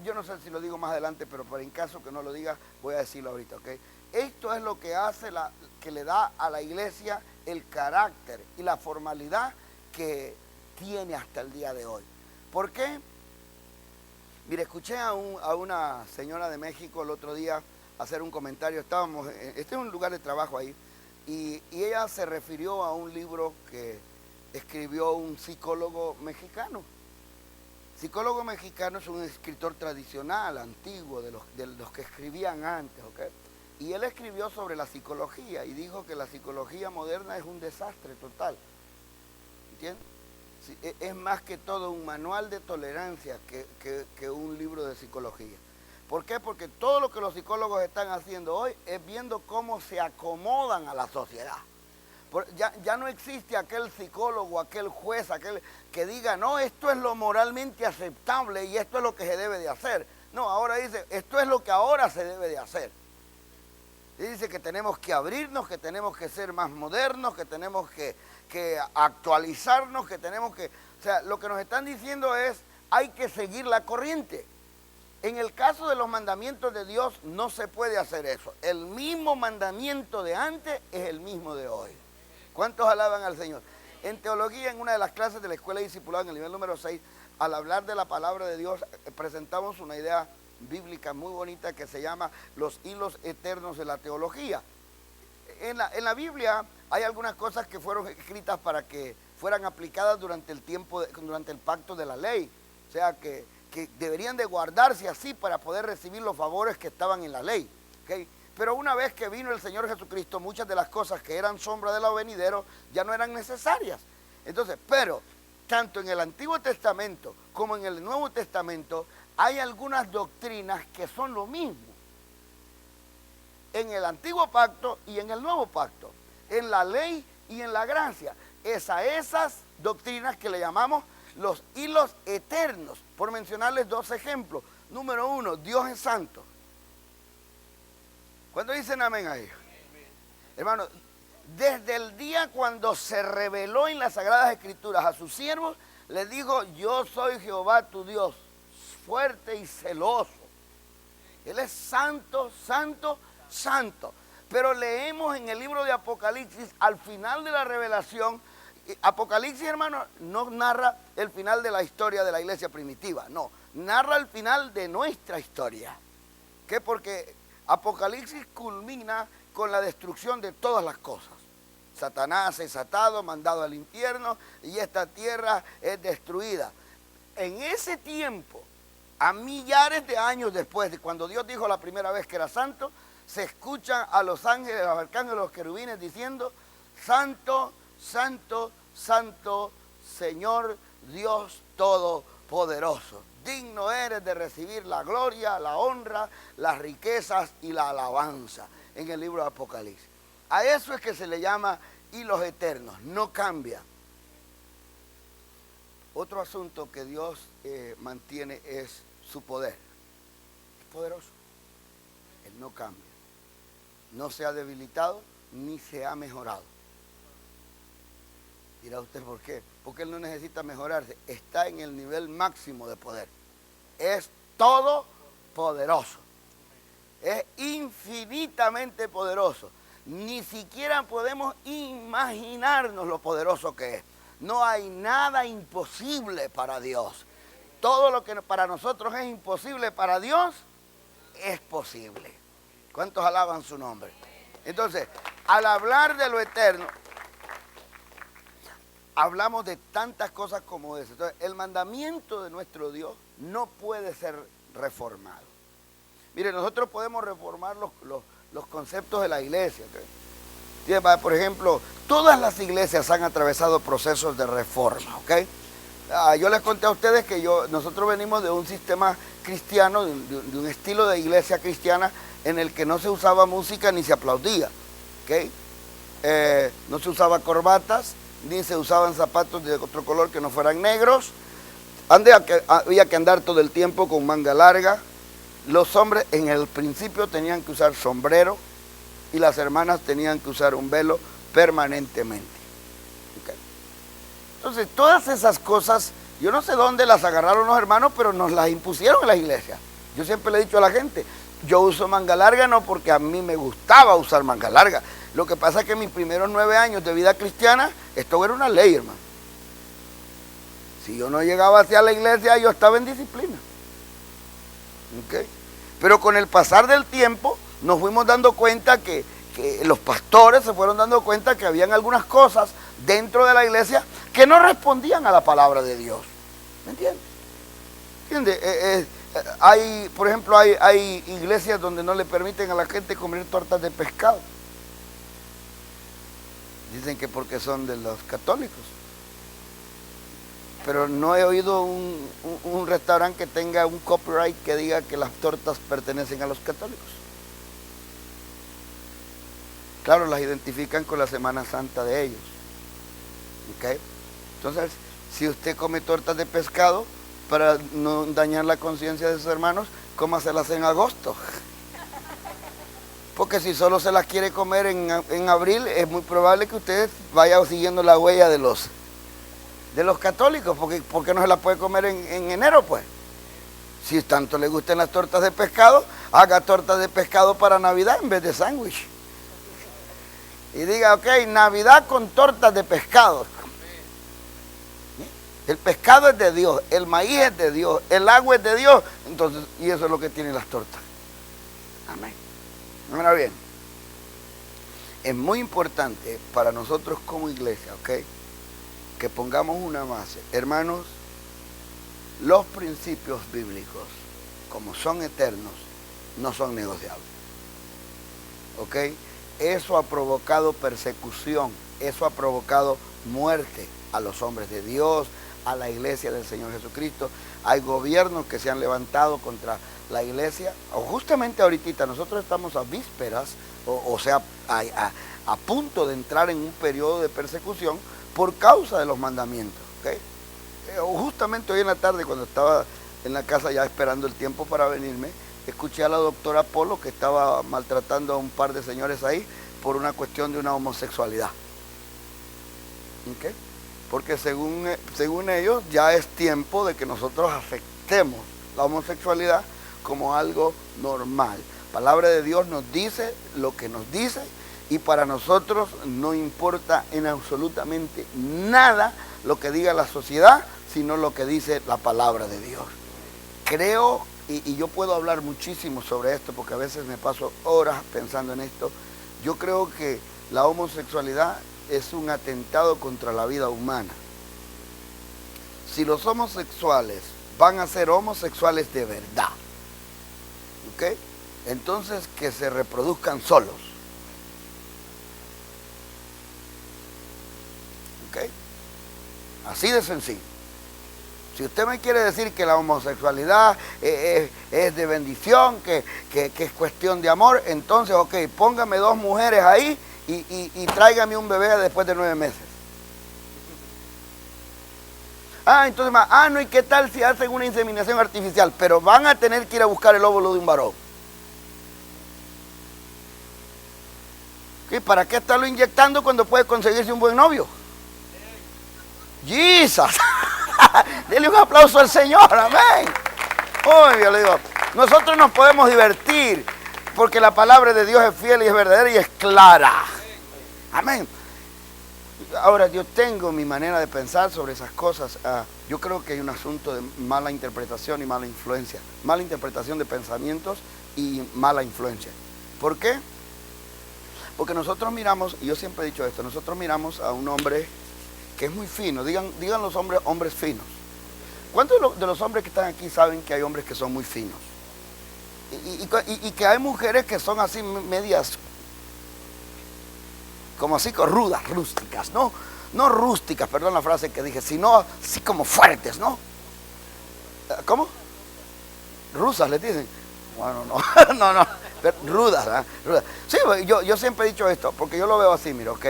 yo no sé si lo digo más adelante, pero por en caso que no lo diga, voy a decirlo ahorita, ¿ok? Esto es lo que hace, que le da a la iglesia el carácter y la formalidad que tiene hasta el día de hoy. ¿Por qué? Mire, escuché a una señora de México el otro día hacer un comentario. Este es un lugar de trabajo ahí, y ella se refirió a un libro que escribió un psicólogo mexicano. Psicólogo mexicano es un escritor tradicional, antiguo, de los que escribían antes, ¿ok? Y él escribió sobre la psicología y dijo que la psicología moderna es un desastre total. ¿Entiendes? Sí, es más que todo un manual de tolerancia que un libro de psicología. ¿Por qué? Porque todo lo que los psicólogos están haciendo hoy es viendo cómo se acomodan a la sociedad. Ya no existe aquel psicólogo, aquel juez, aquel que diga, no, esto es lo moralmente aceptable y esto es lo que se debe de hacer. No, ahora dice, esto es lo que ahora se debe de hacer. Y dice que tenemos que abrirnos, que tenemos que ser más modernos, que tenemos que actualizarnos, que tenemos que... O sea, lo que nos están diciendo es, hay que seguir la corriente. En el caso de los mandamientos de Dios, no se puede hacer eso. El mismo mandamiento de antes es el mismo de hoy. ¿Cuántos alaban al Señor? En teología, en una de las clases de la escuela de discipulado, en el nivel número 6, al hablar de la palabra de Dios, presentamos una idea bíblica muy bonita que se llama los hilos eternos de la teología. En la Biblia hay algunas cosas que fueron escritas para que fueran aplicadas durante el pacto de la ley. O sea, que deberían de guardarse así para poder recibir los favores que estaban en la ley. ¿Okay? Pero una vez que vino el Señor Jesucristo, muchas de las cosas que eran sombra de lo venidero ya no eran necesarias. Entonces, pero tanto en el Antiguo Testamento como en el Nuevo Testamento hay algunas doctrinas que son lo mismo. En el Antiguo Pacto y en el Nuevo Pacto, en la ley y en la gracia. Esas doctrinas que le llamamos los hilos eternos, por mencionarles dos ejemplos. Número uno, Dios es santo. ¿Cuándo dicen amén a ellos? Hermano, desde el día cuando se reveló en las Sagradas Escrituras a sus siervos, les dijo, yo soy Jehová tu Dios, fuerte y celoso. Él es santo, santo, santo. Pero leemos en el libro de Apocalipsis, al final de la revelación, Apocalipsis, hermano, no narra el final de la historia de la iglesia primitiva, no, narra el final de nuestra historia. ¿Qué? Porque Apocalipsis culmina con la destrucción de todas las cosas. Satanás es atado, mandado al infierno y esta tierra es destruida. En ese tiempo, a millares de años después de cuando Dios dijo la primera vez que era santo, se escuchan a los ángeles, a los arcángeles, a los querubines diciendo, santo, santo, santo, Señor Dios Todopoderoso. Digno eres de recibir la gloria, la honra, las riquezas y la alabanza en el libro de Apocalipsis. A eso es que se le llama hilos eternos, no cambia. Otro asunto que Dios mantiene es su poder. Es poderoso. Él no cambia. No se ha debilitado ni se ha mejorado. Dirá usted por qué. Porque Él no necesita mejorarse. Está en el nivel máximo de poder. Es todopoderoso. Es infinitamente poderoso. Ni siquiera podemos imaginarnos lo poderoso que es. No hay nada imposible para Dios. Todo lo que para nosotros es imposible, para Dios es posible. ¿Cuántos alaban su nombre? Entonces, al hablar de lo eterno, hablamos de tantas cosas como eso. Entonces, el mandamiento de nuestro Dios no puede ser reformado. Mire, nosotros podemos reformar los conceptos de la iglesia. ¿Okay? Por ejemplo, todas las iglesias han atravesado procesos de reforma. ¿Okay? Yo les conté a ustedes que nosotros venimos de un sistema cristiano, de un estilo de iglesia cristiana en el que no se usaba música ni se aplaudía. ¿Okay? No se usaba corbatas, ni se usaban zapatos de otro color que no fueran negros. Había que andar todo el tiempo con manga larga. Los hombres en el principio tenían que usar sombrero y las hermanas tenían que usar un velo permanentemente. ¿Okay? Entonces, todas esas cosas Yo no sé dónde las agarraron los hermanos, pero nos las impusieron en las iglesias. Yo siempre le he dicho a la gente, yo uso manga larga no porque a mí me gustaba usar manga larga. Lo que pasa es que en mis primeros 9 años de vida cristiana, esto era una ley, hermano. Si yo no llegaba hacia la iglesia, yo estaba en disciplina. ¿Okay? Pero con el pasar del tiempo, nos fuimos dando cuenta que los pastores se fueron dando cuenta que habían algunas cosas dentro de la iglesia que no respondían a la palabra de Dios. ¿Me entiendes? ¿Entiendes? Por ejemplo, hay iglesias donde no le permiten a la gente comer tortas de pescado. Dicen que porque son de los católicos. Pero no he oído un restaurante que tenga un copyright que diga que las tortas pertenecen a los católicos. Claro, las identifican con la Semana Santa de ellos. ¿Okay? Entonces, si usted come tortas de pescado, para no dañar la conciencia de sus hermanos, cómaselas en agosto. Porque si solo se las quiere comer en abril, es muy probable que usted vaya siguiendo la huella de los católicos, porque no se las puede comer en enero, pues. Si tanto le gustan las tortas de pescado, haga tortas de pescado para Navidad en vez de sándwich. Y diga, ok, Navidad con tortas de pescado. El pescado es de Dios, el maíz es de Dios, el agua es de Dios. Entonces, y eso es lo que tienen las tortas. Amén. Ahora bien, es muy importante para nosotros como iglesia, ok, que pongamos una base. Hermanos, los principios bíblicos, como son eternos, no son negociables. ¿Ok? Eso ha provocado persecución, eso ha provocado muerte a los hombres de Dios, a la iglesia del Señor Jesucristo. Hay gobiernos que se han levantado contra la iglesia, o justamente ahorita nosotros estamos a vísperas, o sea, a punto de entrar en un periodo de persecución por causa de los mandamientos. ¿Okay? Justamente hoy en la tarde, cuando estaba en la casa ya esperando el tiempo para venirme, escuché a la doctora Polo que estaba maltratando a un par de señores ahí por una cuestión de una homosexualidad. ¿Okay? Porque según ellos ya es tiempo de que nosotros aceptemos la homosexualidad como algo normal. La palabra de Dios nos dice lo que nos dice y para nosotros no importa en absolutamente nada lo que diga la sociedad, sino lo que dice la palabra de Dios. Creo, y yo puedo hablar muchísimo sobre esto porque a veces me paso horas pensando en esto, yo creo que la homosexualidad es un atentado contra la vida humana. Si los homosexuales van a ser homosexuales de verdad, ¿ok? Entonces que se reproduzcan solos. ¿Ok? Así de sencillo. Si usted me quiere decir que la homosexualidad es de bendición, que es cuestión de amor, entonces, ok, póngame 2 mujeres ahí y tráigame un bebé después de 9 meses. Entonces, no, ¿y qué tal si hacen una inseminación artificial? Pero van a tener que ir a buscar el óvulo de un varón. ¿Qué? ¿Para qué estarlo inyectando cuando puede conseguirse un buen novio? ¡Jesus! Dele un aplauso al Señor, amén. Yo le digo, nosotros nos podemos divertir porque la palabra de Dios es fiel y es verdadera y es clara. Amén. Ahora, yo tengo mi manera de pensar sobre esas cosas. Yo creo que hay un asunto de mala interpretación y mala influencia. Mala interpretación de pensamientos y mala influencia. ¿Por qué? Porque nosotros miramos, y yo siempre he dicho esto, nosotros miramos a un hombre que es muy fino. Digan los hombres finos. ¿Cuántos de los hombres que están aquí saben que hay hombres que son muy finos? Y que hay mujeres que son así medias, como así, rudas, rústicas, ¿no? No rústicas, perdón la frase que dije, sino así como fuertes, ¿no? ¿Cómo? Rusas les dicen. Bueno, no, rudas, ¿eh? Rudas. Sí, yo siempre he dicho esto, porque yo lo veo así, mira, ok.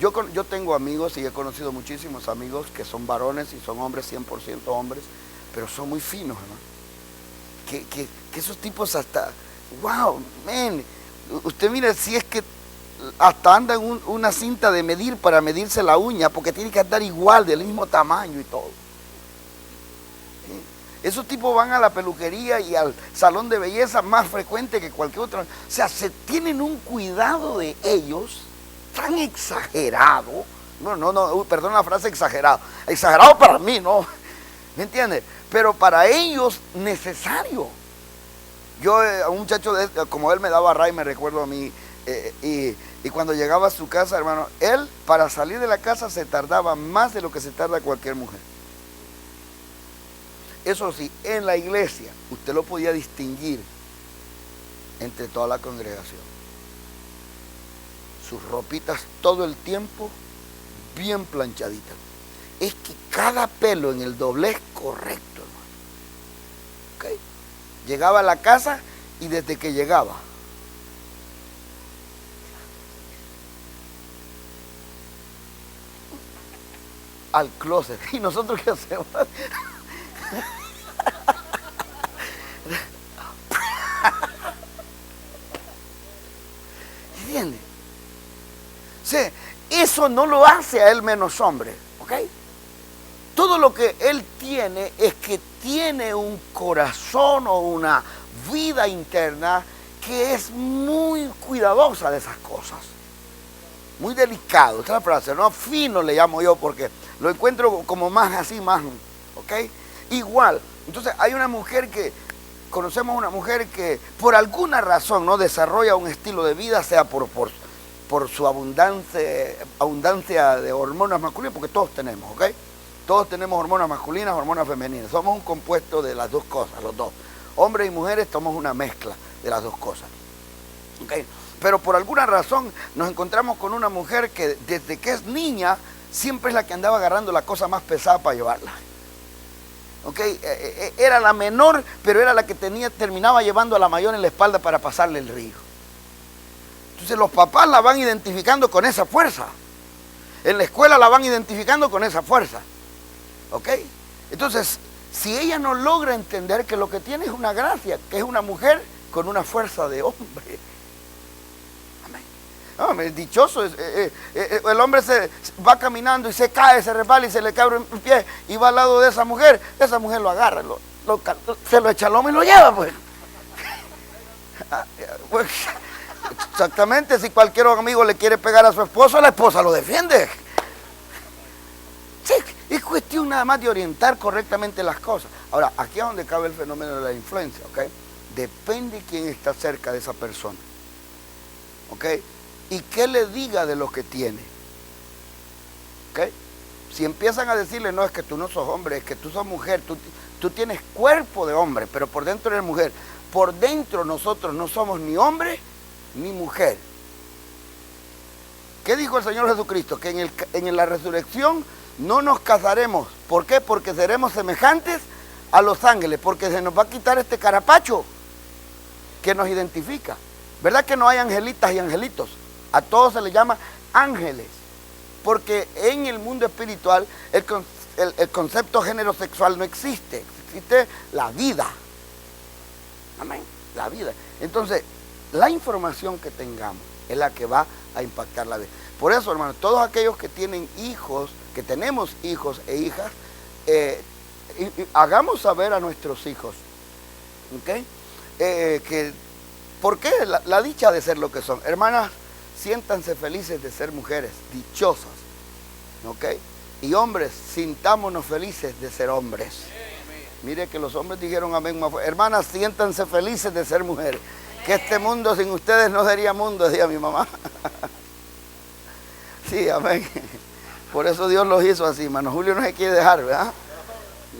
Yo tengo amigos y he conocido muchísimos amigos que son varones y son hombres, 100% hombres, pero son muy finos, hermano. Que esos tipos hasta, wow, man, usted mira, si es que hasta anda en una cinta de medir para medirse la uña, porque tiene que andar igual, del mismo tamaño y todo. Esos tipos van a la peluquería y al salón de belleza más frecuente que cualquier otro. O sea, se tienen un cuidado de ellos tan exagerado. No, perdón la frase exagerado. Exagerado para mí, ¿no? ¿Me entiendes? Pero para ellos necesario. Yo, a un muchacho como él me daba ray, me recuerdo a mí, y cuando llegaba a su casa, hermano, él para salir de la casa se tardaba más de lo que se tarda cualquier mujer. Eso sí, en la iglesia usted lo podía distinguir entre toda la congregación. Sus ropitas todo el tiempo bien planchaditas. Es que cada pelo en el doblez correcto, hermano. ¿Okay? Llegaba a la casa y desde que llegaba, al closet. ¿Y nosotros qué hacemos? ¿Entiendes? Sí, eso no lo hace a él menos hombre, ¿ok? Todo lo que él tiene es que tiene un corazón o una vida interna que es muy cuidadosa de esas cosas. Muy delicado, esta es la frase, ¿no? Fino le llamo yo porque lo encuentro como más así, más, ¿ok? Igual, entonces hay una mujer conocemos una mujer que por alguna razón no desarrolla un estilo de vida, sea por su abundancia de hormonas masculinas, porque todos tenemos, ¿ok? Todos tenemos hormonas masculinas, hormonas femeninas. Somos un compuesto de las dos cosas, los dos. Hombres y mujeres somos una mezcla de las dos cosas, ¿ok? Pero por alguna razón nos encontramos con una mujer que desde que es niña siempre es la que andaba agarrando la cosa más pesada para llevarla. ¿Okay? Era la menor, pero era la que terminaba llevando a la mayor en la espalda para pasarle el río. Entonces los papás la van identificando con esa fuerza. En la escuela la van identificando con esa fuerza. ¿Ok? Entonces, si ella no logra entender que lo que tiene es una gracia, que es una mujer con una fuerza de hombre. Amén. Dichoso, el hombre se va caminando y se cae, se resbala y se le cae un pie y va al lado de esa mujer lo agarra, se lo echa al lomo y lo lleva, pues. Pues exactamente, si cualquier amigo le quiere pegar a su esposo, la esposa lo defiende. Sí, es cuestión nada más de orientar correctamente las cosas. Ahora, aquí es donde cabe el fenómeno de la influencia, ¿ok? Depende quién está cerca de esa persona, ¿ok? Y qué le diga de lo que tiene, ¿ok? Si empiezan a decirle, no, es que tú no sos hombre, es que tú sos mujer, tú tienes cuerpo de hombre, pero por dentro eres mujer. Por dentro nosotros no somos ni hombre ni mujer. ¿Qué dijo el Señor Jesucristo? Que en la resurrección no nos casaremos. ¿Por qué? Porque seremos semejantes a los ángeles, porque se nos va a quitar este carapacho que nos identifica. ¿Verdad que no hay angelitas y angelitos? A todos se les llama ángeles, porque en el mundo espiritual el concepto género sexual no existe, existe la vida. Amén, la vida. Entonces, la información que tengamos es la que va a impactar la vida. Por eso, hermanos, todos aquellos que tienen hijos, que tenemos hijos e hijas, hagamos saber a nuestros hijos, ¿ok? ¿Por qué? La dicha de ser lo que son. Hermanas, siéntanse felices de ser mujeres, dichosas, ¿ok? Y hombres, sintámonos felices de ser hombres. Mire que los hombres dijeron amén más fuerte. Hermanas, siéntanse felices de ser mujeres. Que este mundo sin ustedes no sería mundo, decía mi mamá. Sí, amén. Por eso Dios los hizo así. Mano Julio no se quiere dejar, ¿verdad?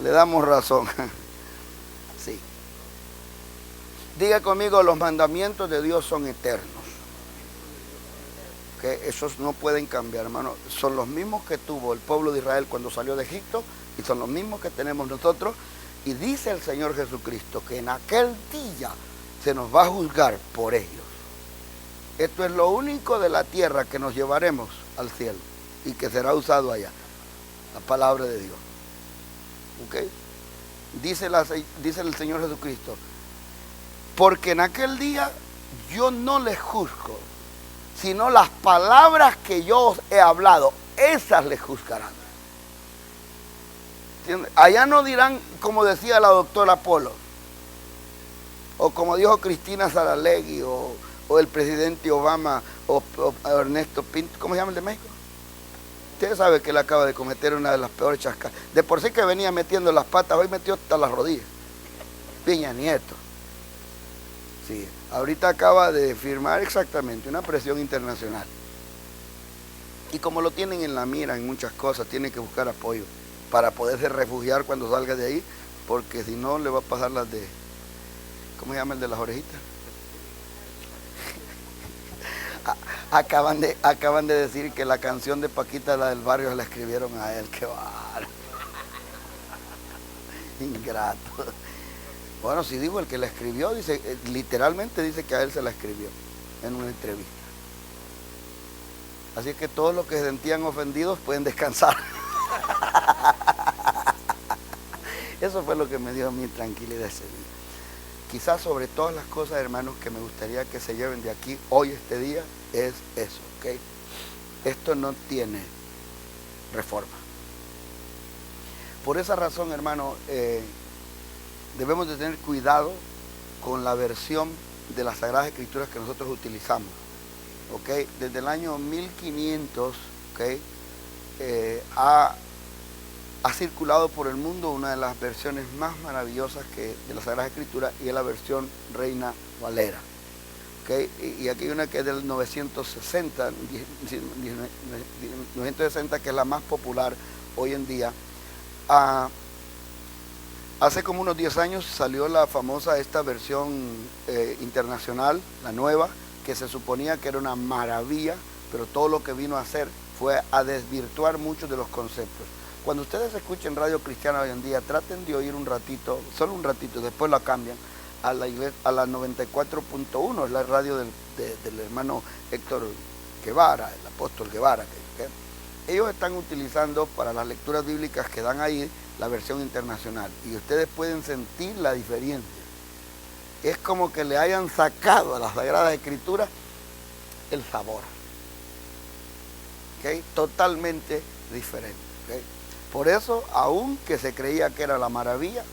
Le damos razón. Sí. Diga conmigo, los mandamientos de Dios son eternos. Que esos no pueden cambiar, hermano. Son los mismos que tuvo el pueblo de Israel cuando salió de Egipto y son los mismos que tenemos nosotros. Y dice el Señor Jesucristo que en aquel día se nos va a juzgar por ellos. Esto es lo único de la tierra que nos llevaremos al cielo y que será usado allá. La palabra de Dios. ¿Ok? Dice el Señor Jesucristo, porque en aquel día yo no les juzgo, sino las palabras que yo os he hablado, esas les juzgarán. ¿Entiendes? Allá no dirán como decía la doctora Polo, o como dijo Cristina Saralegui, o el presidente Obama, o Ernesto Pinto, ¿cómo se llama el de México? Usted sabe que él acaba de cometer una de las peores chascadas. De por sí que venía metiendo las patas, hoy metió hasta las rodillas. Peña Nieto. Sí, ahorita acaba de firmar exactamente una presión internacional. Y como lo tienen en la mira en muchas cosas, tiene que buscar apoyo para poderse refugiar cuando salga de ahí, porque si no le va a pasar las de, ¿cómo se llama el de las orejitas? Acaban de decir que la canción de Paquita, la del barrio, se la escribieron a él. ¡Qué bárbaro! Ingrato. Bueno, si dijo el que la escribió, dice, literalmente dice que a él se la escribió en una entrevista. Así que todos los que se sentían ofendidos pueden descansar. Eso fue lo que me dio a mí tranquilidad ese día. Quizás sobre todas las cosas, hermanos, que me gustaría que se lleven de aquí hoy, este día, es eso, ¿ok? Esto no tiene reforma. Por esa razón, hermano, debemos de tener cuidado con la versión de las Sagradas Escrituras que nosotros utilizamos, ¿ok? Desde el año 1500, ¿ok? Ha circulado por el mundo una de las versiones más maravillosas de las Sagradas Escrituras, y es la versión Reina Valera. ¿Okay? Y aquí hay una que es del 960, que es la más popular hoy en día. Hace como unos 10 años salió la famosa esta versión internacional, la nueva, que se suponía que era una maravilla, pero todo lo que vino a hacer fue a desvirtuar muchos de los conceptos. Cuando ustedes escuchen Radio Cristiana hoy en día, traten de oír un ratito, solo un ratito, después la cambian a la 94.1, es la radio del hermano Héctor Guevara, el apóstol Guevara. Ellos están utilizando para las lecturas bíblicas que dan ahí la versión internacional, y ustedes pueden sentir la diferencia. Es como que le hayan sacado a las Sagradas Escrituras el sabor. ¿Okay? Totalmente diferente. ¿Okay? Por eso, aunque se creía que era la maravilla,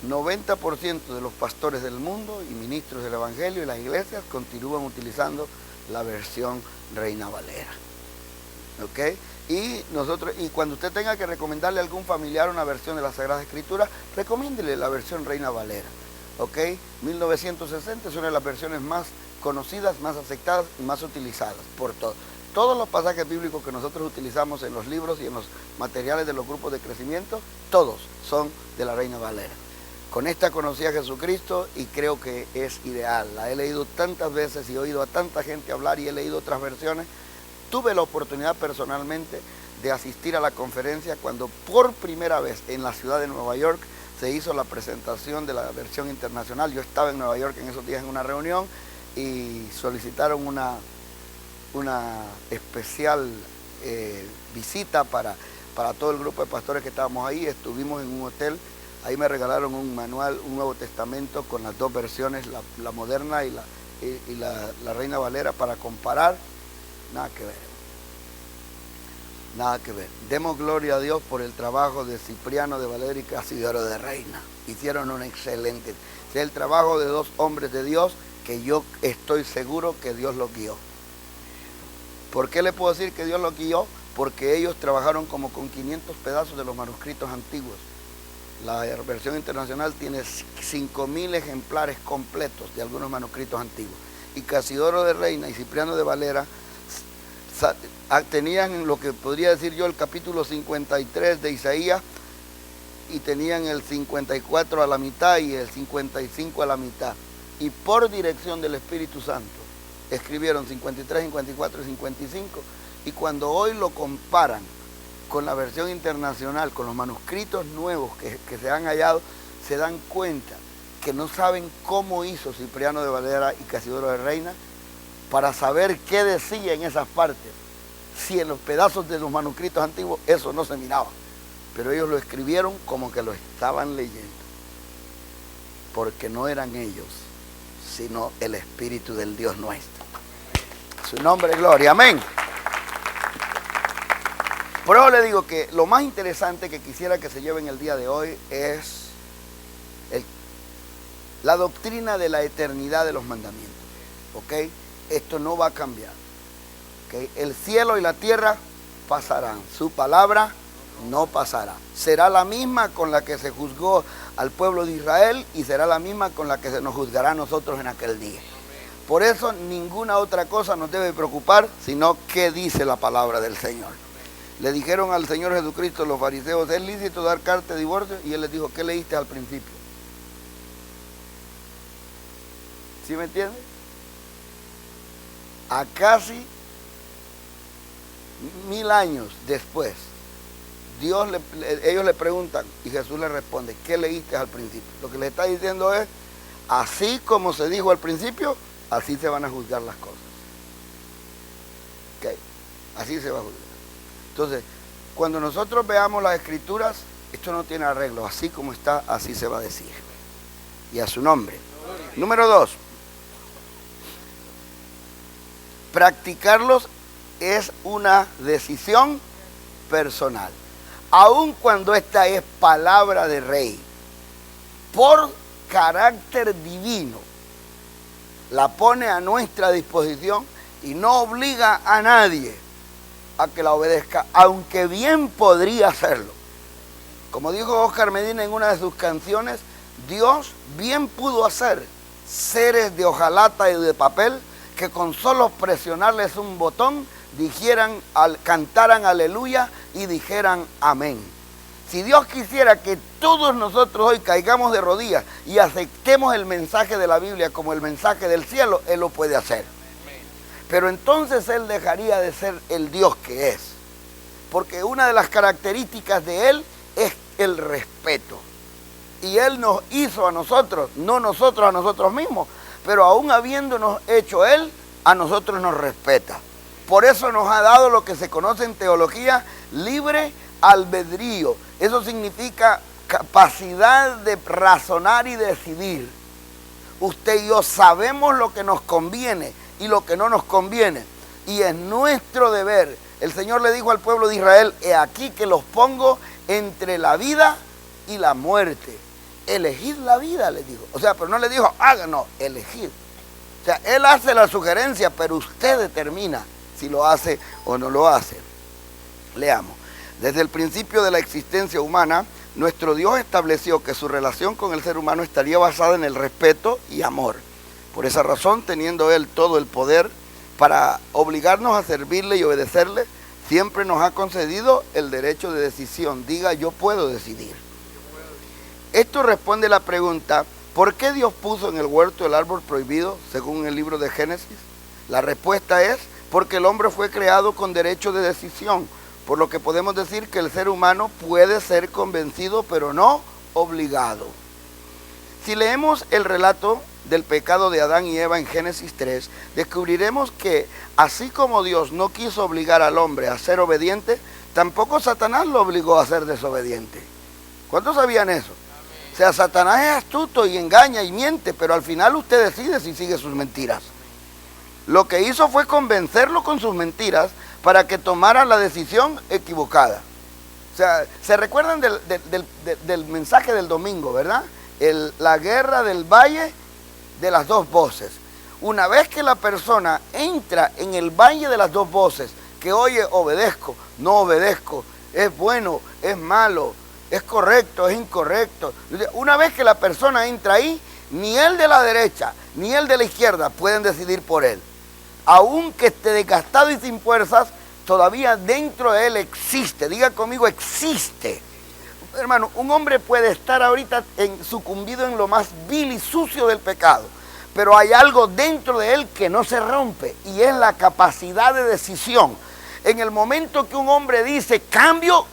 90% de los pastores del mundo y ministros del Evangelio y las iglesias continúan utilizando la versión Reina Valera. ¿Ok? Y cuando usted tenga que recomendarle a algún familiar una versión de las Sagradas Escrituras, recomiéndele la versión Reina Valera. ¿Ok? 1960 es una de las versiones más conocidas, más aceptadas y más utilizadas por todos. Todos los pasajes bíblicos que nosotros utilizamos en los libros y en los materiales de los grupos de crecimiento, todos son de la Reina Valera. Con esta conocí a Jesucristo y creo que es ideal. La he leído tantas veces y he oído a tanta gente hablar y he leído otras versiones. Tuve la oportunidad personalmente de asistir a la conferencia cuando por primera vez en la ciudad de Nueva York se hizo la presentación de la versión internacional. Yo estaba en Nueva York en esos días en una reunión y solicitaron una especial visita para todo el grupo de pastores que estábamos ahí. Estuvimos en un hotel, ahí me regalaron un manual, un Nuevo Testamento con las dos versiones, la moderna y la Reina Valera, para comparar. Nada que ver, nada que ver. Demos gloria a Dios por el trabajo de Cipriano de Valera y Casidoro de Reina. Hicieron un excelente, es el trabajo de dos hombres de Dios que yo estoy seguro que Dios los guió. ¿Por qué le puedo decir que Dios los guió? Porque ellos trabajaron como con 500 pedazos de los manuscritos antiguos. La versión internacional tiene 5.000 ejemplares completos de algunos manuscritos antiguos. Y Casidoro de Reina y Cipriano de Valera tenían lo que podría decir yo el capítulo 53 de Isaías, y tenían el 54 a la mitad y el 55 a la mitad. Y por dirección del Espíritu Santo escribieron 53, 54 y 55, y cuando hoy lo comparan con la versión internacional, con los manuscritos nuevos que se han hallado, se dan cuenta que no saben cómo hizo Cipriano de Valera y Casidoro de Reina para saber qué decía en esas partes, si en los pedazos de los manuscritos antiguos eso no se miraba, pero ellos lo escribieron como que lo estaban leyendo, porque no eran ellos, sino el Espíritu del Dios nuestro. Su nombre es gloria, amén. Por eso le digo que lo más interesante que quisiera que se lleven el día de hoy es la doctrina de la eternidad de los mandamientos. ¿Ok? Esto no va a cambiar. ¿Ok? El cielo y la tierra pasarán. Su palabra no pasará. Será la misma con la que se juzgó al pueblo de Israel y será la misma con la que se nos juzgará a nosotros en aquel día. Por eso ninguna otra cosa nos debe preocupar, sino qué dice la palabra del Señor. Le dijeron al Señor Jesucristo los fariseos, ¿es lícito dar carta de divorcio? Y Él les dijo, ¿qué leíste al principio? ¿Sí me entiendes? A casi 1000 años después, ellos le preguntan y Jesús les responde, ¿qué leíste al principio? Lo que le está diciendo es, así como se dijo al principio, así se van a juzgar las cosas. ¿Okay? Así se va a juzgar. Entonces, cuando nosotros veamos las escrituras, esto no tiene arreglo, así como está, así se va a decir. Y a su nombre. Número 2. Practicarlos es una decisión personal. Aun cuando esta es palabra de rey, por carácter divino, la pone a nuestra disposición y no obliga a nadie a que la obedezca, aunque bien podría hacerlo. Como dijo Oscar Medina en una de sus canciones, Dios bien pudo hacer seres de hojalata y de papel que con solo presionarles un botón cantaran aleluya y dijeran amén. Si Dios quisiera que todos nosotros hoy caigamos de rodillas y aceptemos el mensaje de la Biblia como el mensaje del cielo, Él lo puede hacer. Pero entonces Él dejaría de ser el Dios que es. Porque una de las características de Él es el respeto. Y Él nos hizo a nosotros, no nosotros a nosotros mismos, pero aún habiéndonos hecho Él, a nosotros nos respeta. Por eso nos ha dado lo que se conoce en teología, libre albedrío. Eso significa capacidad de razonar y decidir. Usted y yo sabemos lo que nos conviene y lo que no nos conviene. Y es nuestro deber. El Señor le dijo al pueblo de Israel, he aquí que los pongo entre la vida y la muerte. Elegid la vida, le dijo. O sea, pero no le dijo, háganos, elegid. O sea, Él hace la sugerencia, pero usted determina si lo hace o no lo hace. Leamos. Desde el principio de la existencia humana, nuestro Dios estableció que su relación con el ser humano estaría basada en el respeto y amor. Por esa razón, teniendo Él todo el poder para obligarnos a servirle y obedecerle, siempre nos ha concedido el derecho de decisión. Diga, yo puedo decidir. Esto responde a la pregunta, ¿por qué Dios puso en el huerto el árbol prohibido, según el libro de Génesis? La respuesta es, porque el hombre fue creado con derecho de decisión, por lo que podemos decir que el ser humano puede ser convencido, pero no obligado. Si leemos el relato del pecado de Adán y Eva en Génesis 3, descubriremos que así como Dios no quiso obligar al hombre a ser obediente, tampoco Satanás lo obligó a ser desobediente. ¿Cuántos sabían eso? O sea, Satanás es astuto y engaña y miente, pero al final usted decide si sigue sus mentiras. Lo que hizo fue convencerlo con sus mentiras para que tomara la decisión equivocada. O sea, ¿se recuerdan del mensaje del domingo, verdad? La guerra del valle de las dos voces. Una vez que la persona entra en el valle de las dos voces, que oye, obedezco, no obedezco, es bueno, es malo, es correcto, es incorrecto. Una vez que la persona entra ahí, ni el de la derecha, ni el de la izquierda pueden decidir por él. Aunque esté desgastado y sin fuerzas, todavía dentro de él existe. Diga conmigo, existe. Hermano, un hombre puede estar ahorita sucumbido en lo más vil y sucio del pecado, pero hay algo dentro de él que no se rompe, y es la capacidad de decisión. En el momento que un hombre dice, cambio,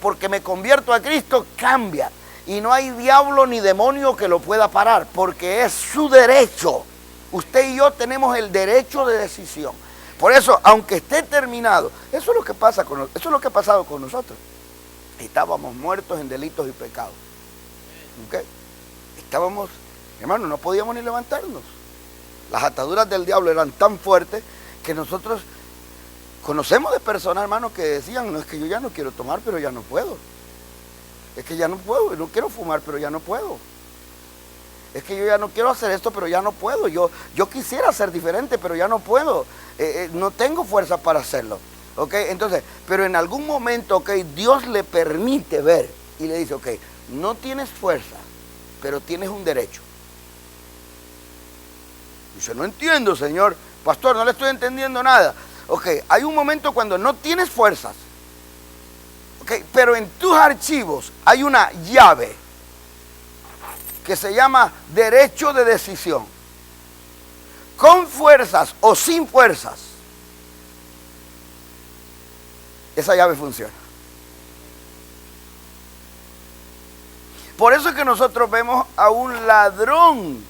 porque me convierto a Cristo, cambia. Y no hay diablo ni demonio que lo pueda parar, porque es su derecho. Usted y yo tenemos el derecho de decisión. Por eso, aunque esté terminado, eso es lo que pasa eso es lo que ha pasado con nosotros. Estábamos muertos en delitos y pecados. ¿Okay? Estábamos, hermano, no podíamos ni levantarnos. Las ataduras del diablo eran tan fuertes que nosotros Conocemos de personas, hermanos, que decían, no, es que yo ya no quiero tomar, pero ya no puedo. Es que ya no puedo, no quiero fumar, pero ya no puedo. Es que yo ya no quiero hacer esto, pero ya no puedo. Yo quisiera ser diferente, pero ya no puedo. No tengo fuerza para hacerlo. ¿Ok? Entonces, pero en algún momento, ok, Dios le permite ver y le dice, ok, no tienes fuerza, pero tienes un derecho. Dice, no entiendo, Señor. Pastor, no le estoy entendiendo nada. Ok, hay un momento cuando no tienes fuerzas. Ok, pero en tus archivos hay una llave que se llama derecho de decisión. Con fuerzas o sin fuerzas, esa llave funciona. Por eso es que nosotros vemos a un ladrón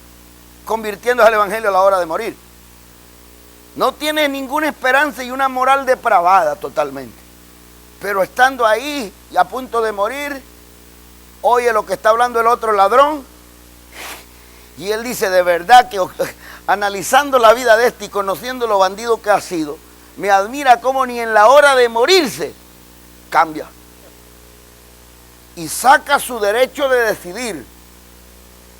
convirtiéndose al evangelio a la hora de morir. No tiene ninguna esperanza y una moral depravada totalmente. Pero estando ahí y a punto de morir, oye lo que está hablando el otro ladrón. Y él dice, de verdad que analizando la vida de este y conociendo lo bandido que ha sido, me admira cómo ni en la hora de morirse cambia. Y saca su derecho de decidir.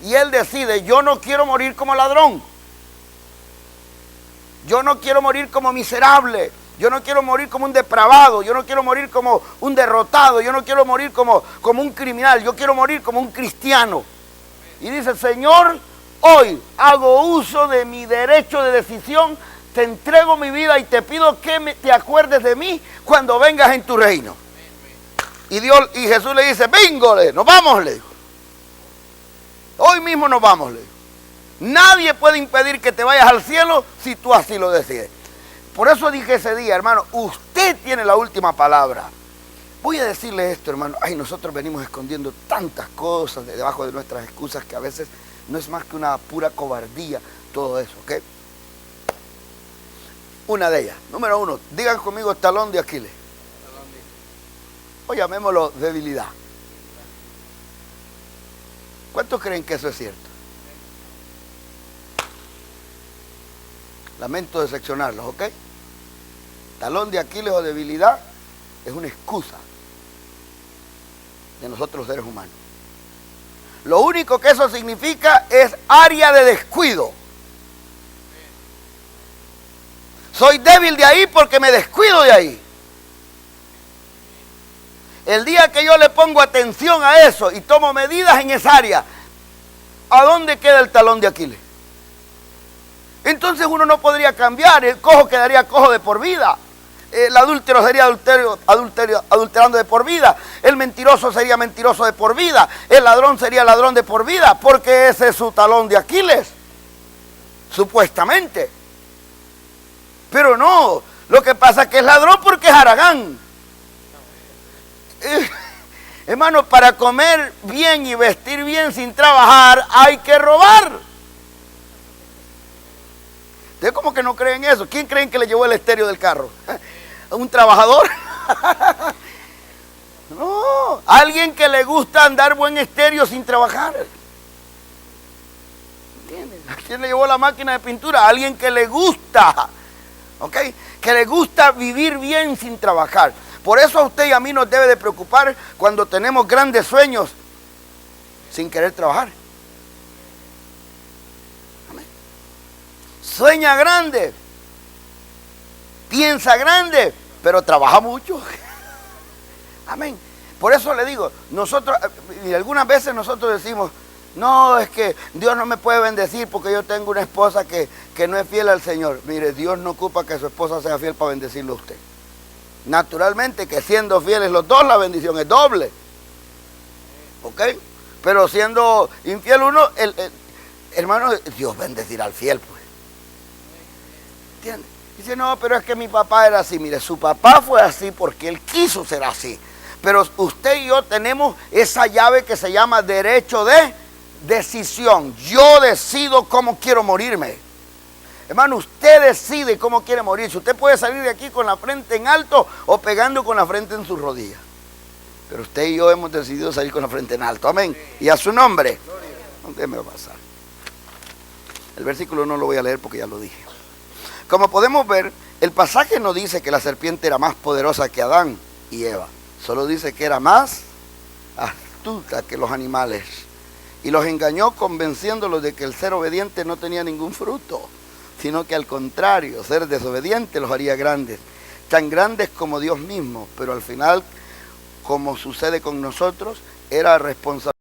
Y él decide, yo no quiero morir como ladrón. Yo no quiero morir como miserable. Yo no quiero morir como un depravado. Yo no quiero morir como un derrotado. Yo no quiero morir como un criminal. Yo quiero morir como un cristiano. Y dice, Señor, hoy hago uso de mi derecho de decisión. Te entrego mi vida y te pido que te acuerdes de mí cuando vengas en tu reino. Y Jesús le dice, víngole, nos vamos, le dijo. Hoy mismo nos vamos, le dijo. Nadie puede impedir que te vayas al cielo si tú así lo decides. Por eso dije ese día, hermano, usted tiene la última palabra. Voy a decirle esto, hermano. Ay, nosotros venimos escondiendo tantas cosas debajo de nuestras excusas que a veces no es más que una pura cobardía todo eso, ¿ok? Una de ellas. Número 1, digan conmigo talón de Aquiles. O llamémoslo debilidad. ¿Cuántos creen que eso es cierto? Lamento decepcionarlos, ¿ok? Talón de Aquiles o debilidad es una excusa de nosotros los seres humanos. Lo único que eso significa es área de descuido. Soy débil de ahí porque me descuido de ahí. El día que yo le pongo atención a eso y tomo medidas en esa área, ¿a dónde queda el talón de Aquiles? Entonces uno no podría cambiar, el cojo quedaría cojo de por vida, el adúltero sería adulterando de por vida, el mentiroso sería mentiroso de por vida, el ladrón sería ladrón de por vida, porque ese es su talón de Aquiles, supuestamente. Pero no, lo que pasa es que es ladrón porque es haragán. Hermano, para comer bien y vestir bien sin trabajar hay que robar. ¿Ustedes cómo que no creen eso? ¿Quién creen que le llevó el estéreo del carro? ¿Un trabajador? No, alguien que le gusta andar buen estéreo sin trabajar. ¿Entienden? ¿A quién le llevó la máquina de pintura? A alguien que le gusta, ¿ok? Que le gusta vivir bien sin trabajar. Por eso a usted y a mí nos debe de preocupar cuando tenemos grandes sueños sin querer trabajar. Amén. Sueña grande, piensa grande, pero trabaja mucho. Amén. Por eso le digo, nosotros, y algunas veces nosotros decimos, no, es que Dios no me puede bendecir porque yo tengo una esposa que no es fiel al Señor. Mire, Dios no ocupa que su esposa sea fiel para bendecirlo a usted. Naturalmente que siendo fieles los dos, la bendición es doble. ¿Ok? Pero siendo infiel uno, hermano, Dios bendecirá al fiel, pues. ¿Entiendes? Dice, no, pero es que mi papá era así. Mire, su papá fue así porque él quiso ser así. Pero usted y yo tenemos esa llave que se llama derecho de decisión. Yo decido cómo quiero morirme. Hermano, usted decide cómo quiere morirse. Usted puede salir de aquí con la frente en alto o pegando con la frente en sus rodillas. Pero usted y yo hemos decidido salir con la frente en alto. Amén. Y a su nombre. ¿Dónde me va a pasar? El versículo no lo voy a leer porque ya lo dije. Como podemos ver, El pasaje no dice que la serpiente era más poderosa que Adán y Eva, solo dice que era más astuta que los animales. Y los engañó convenciéndolos de que el ser obediente no tenía ningún fruto, sino que al contrario, ser desobediente los haría grandes, tan grandes como Dios mismo. Pero al final, como sucede con nosotros, era responsabilidad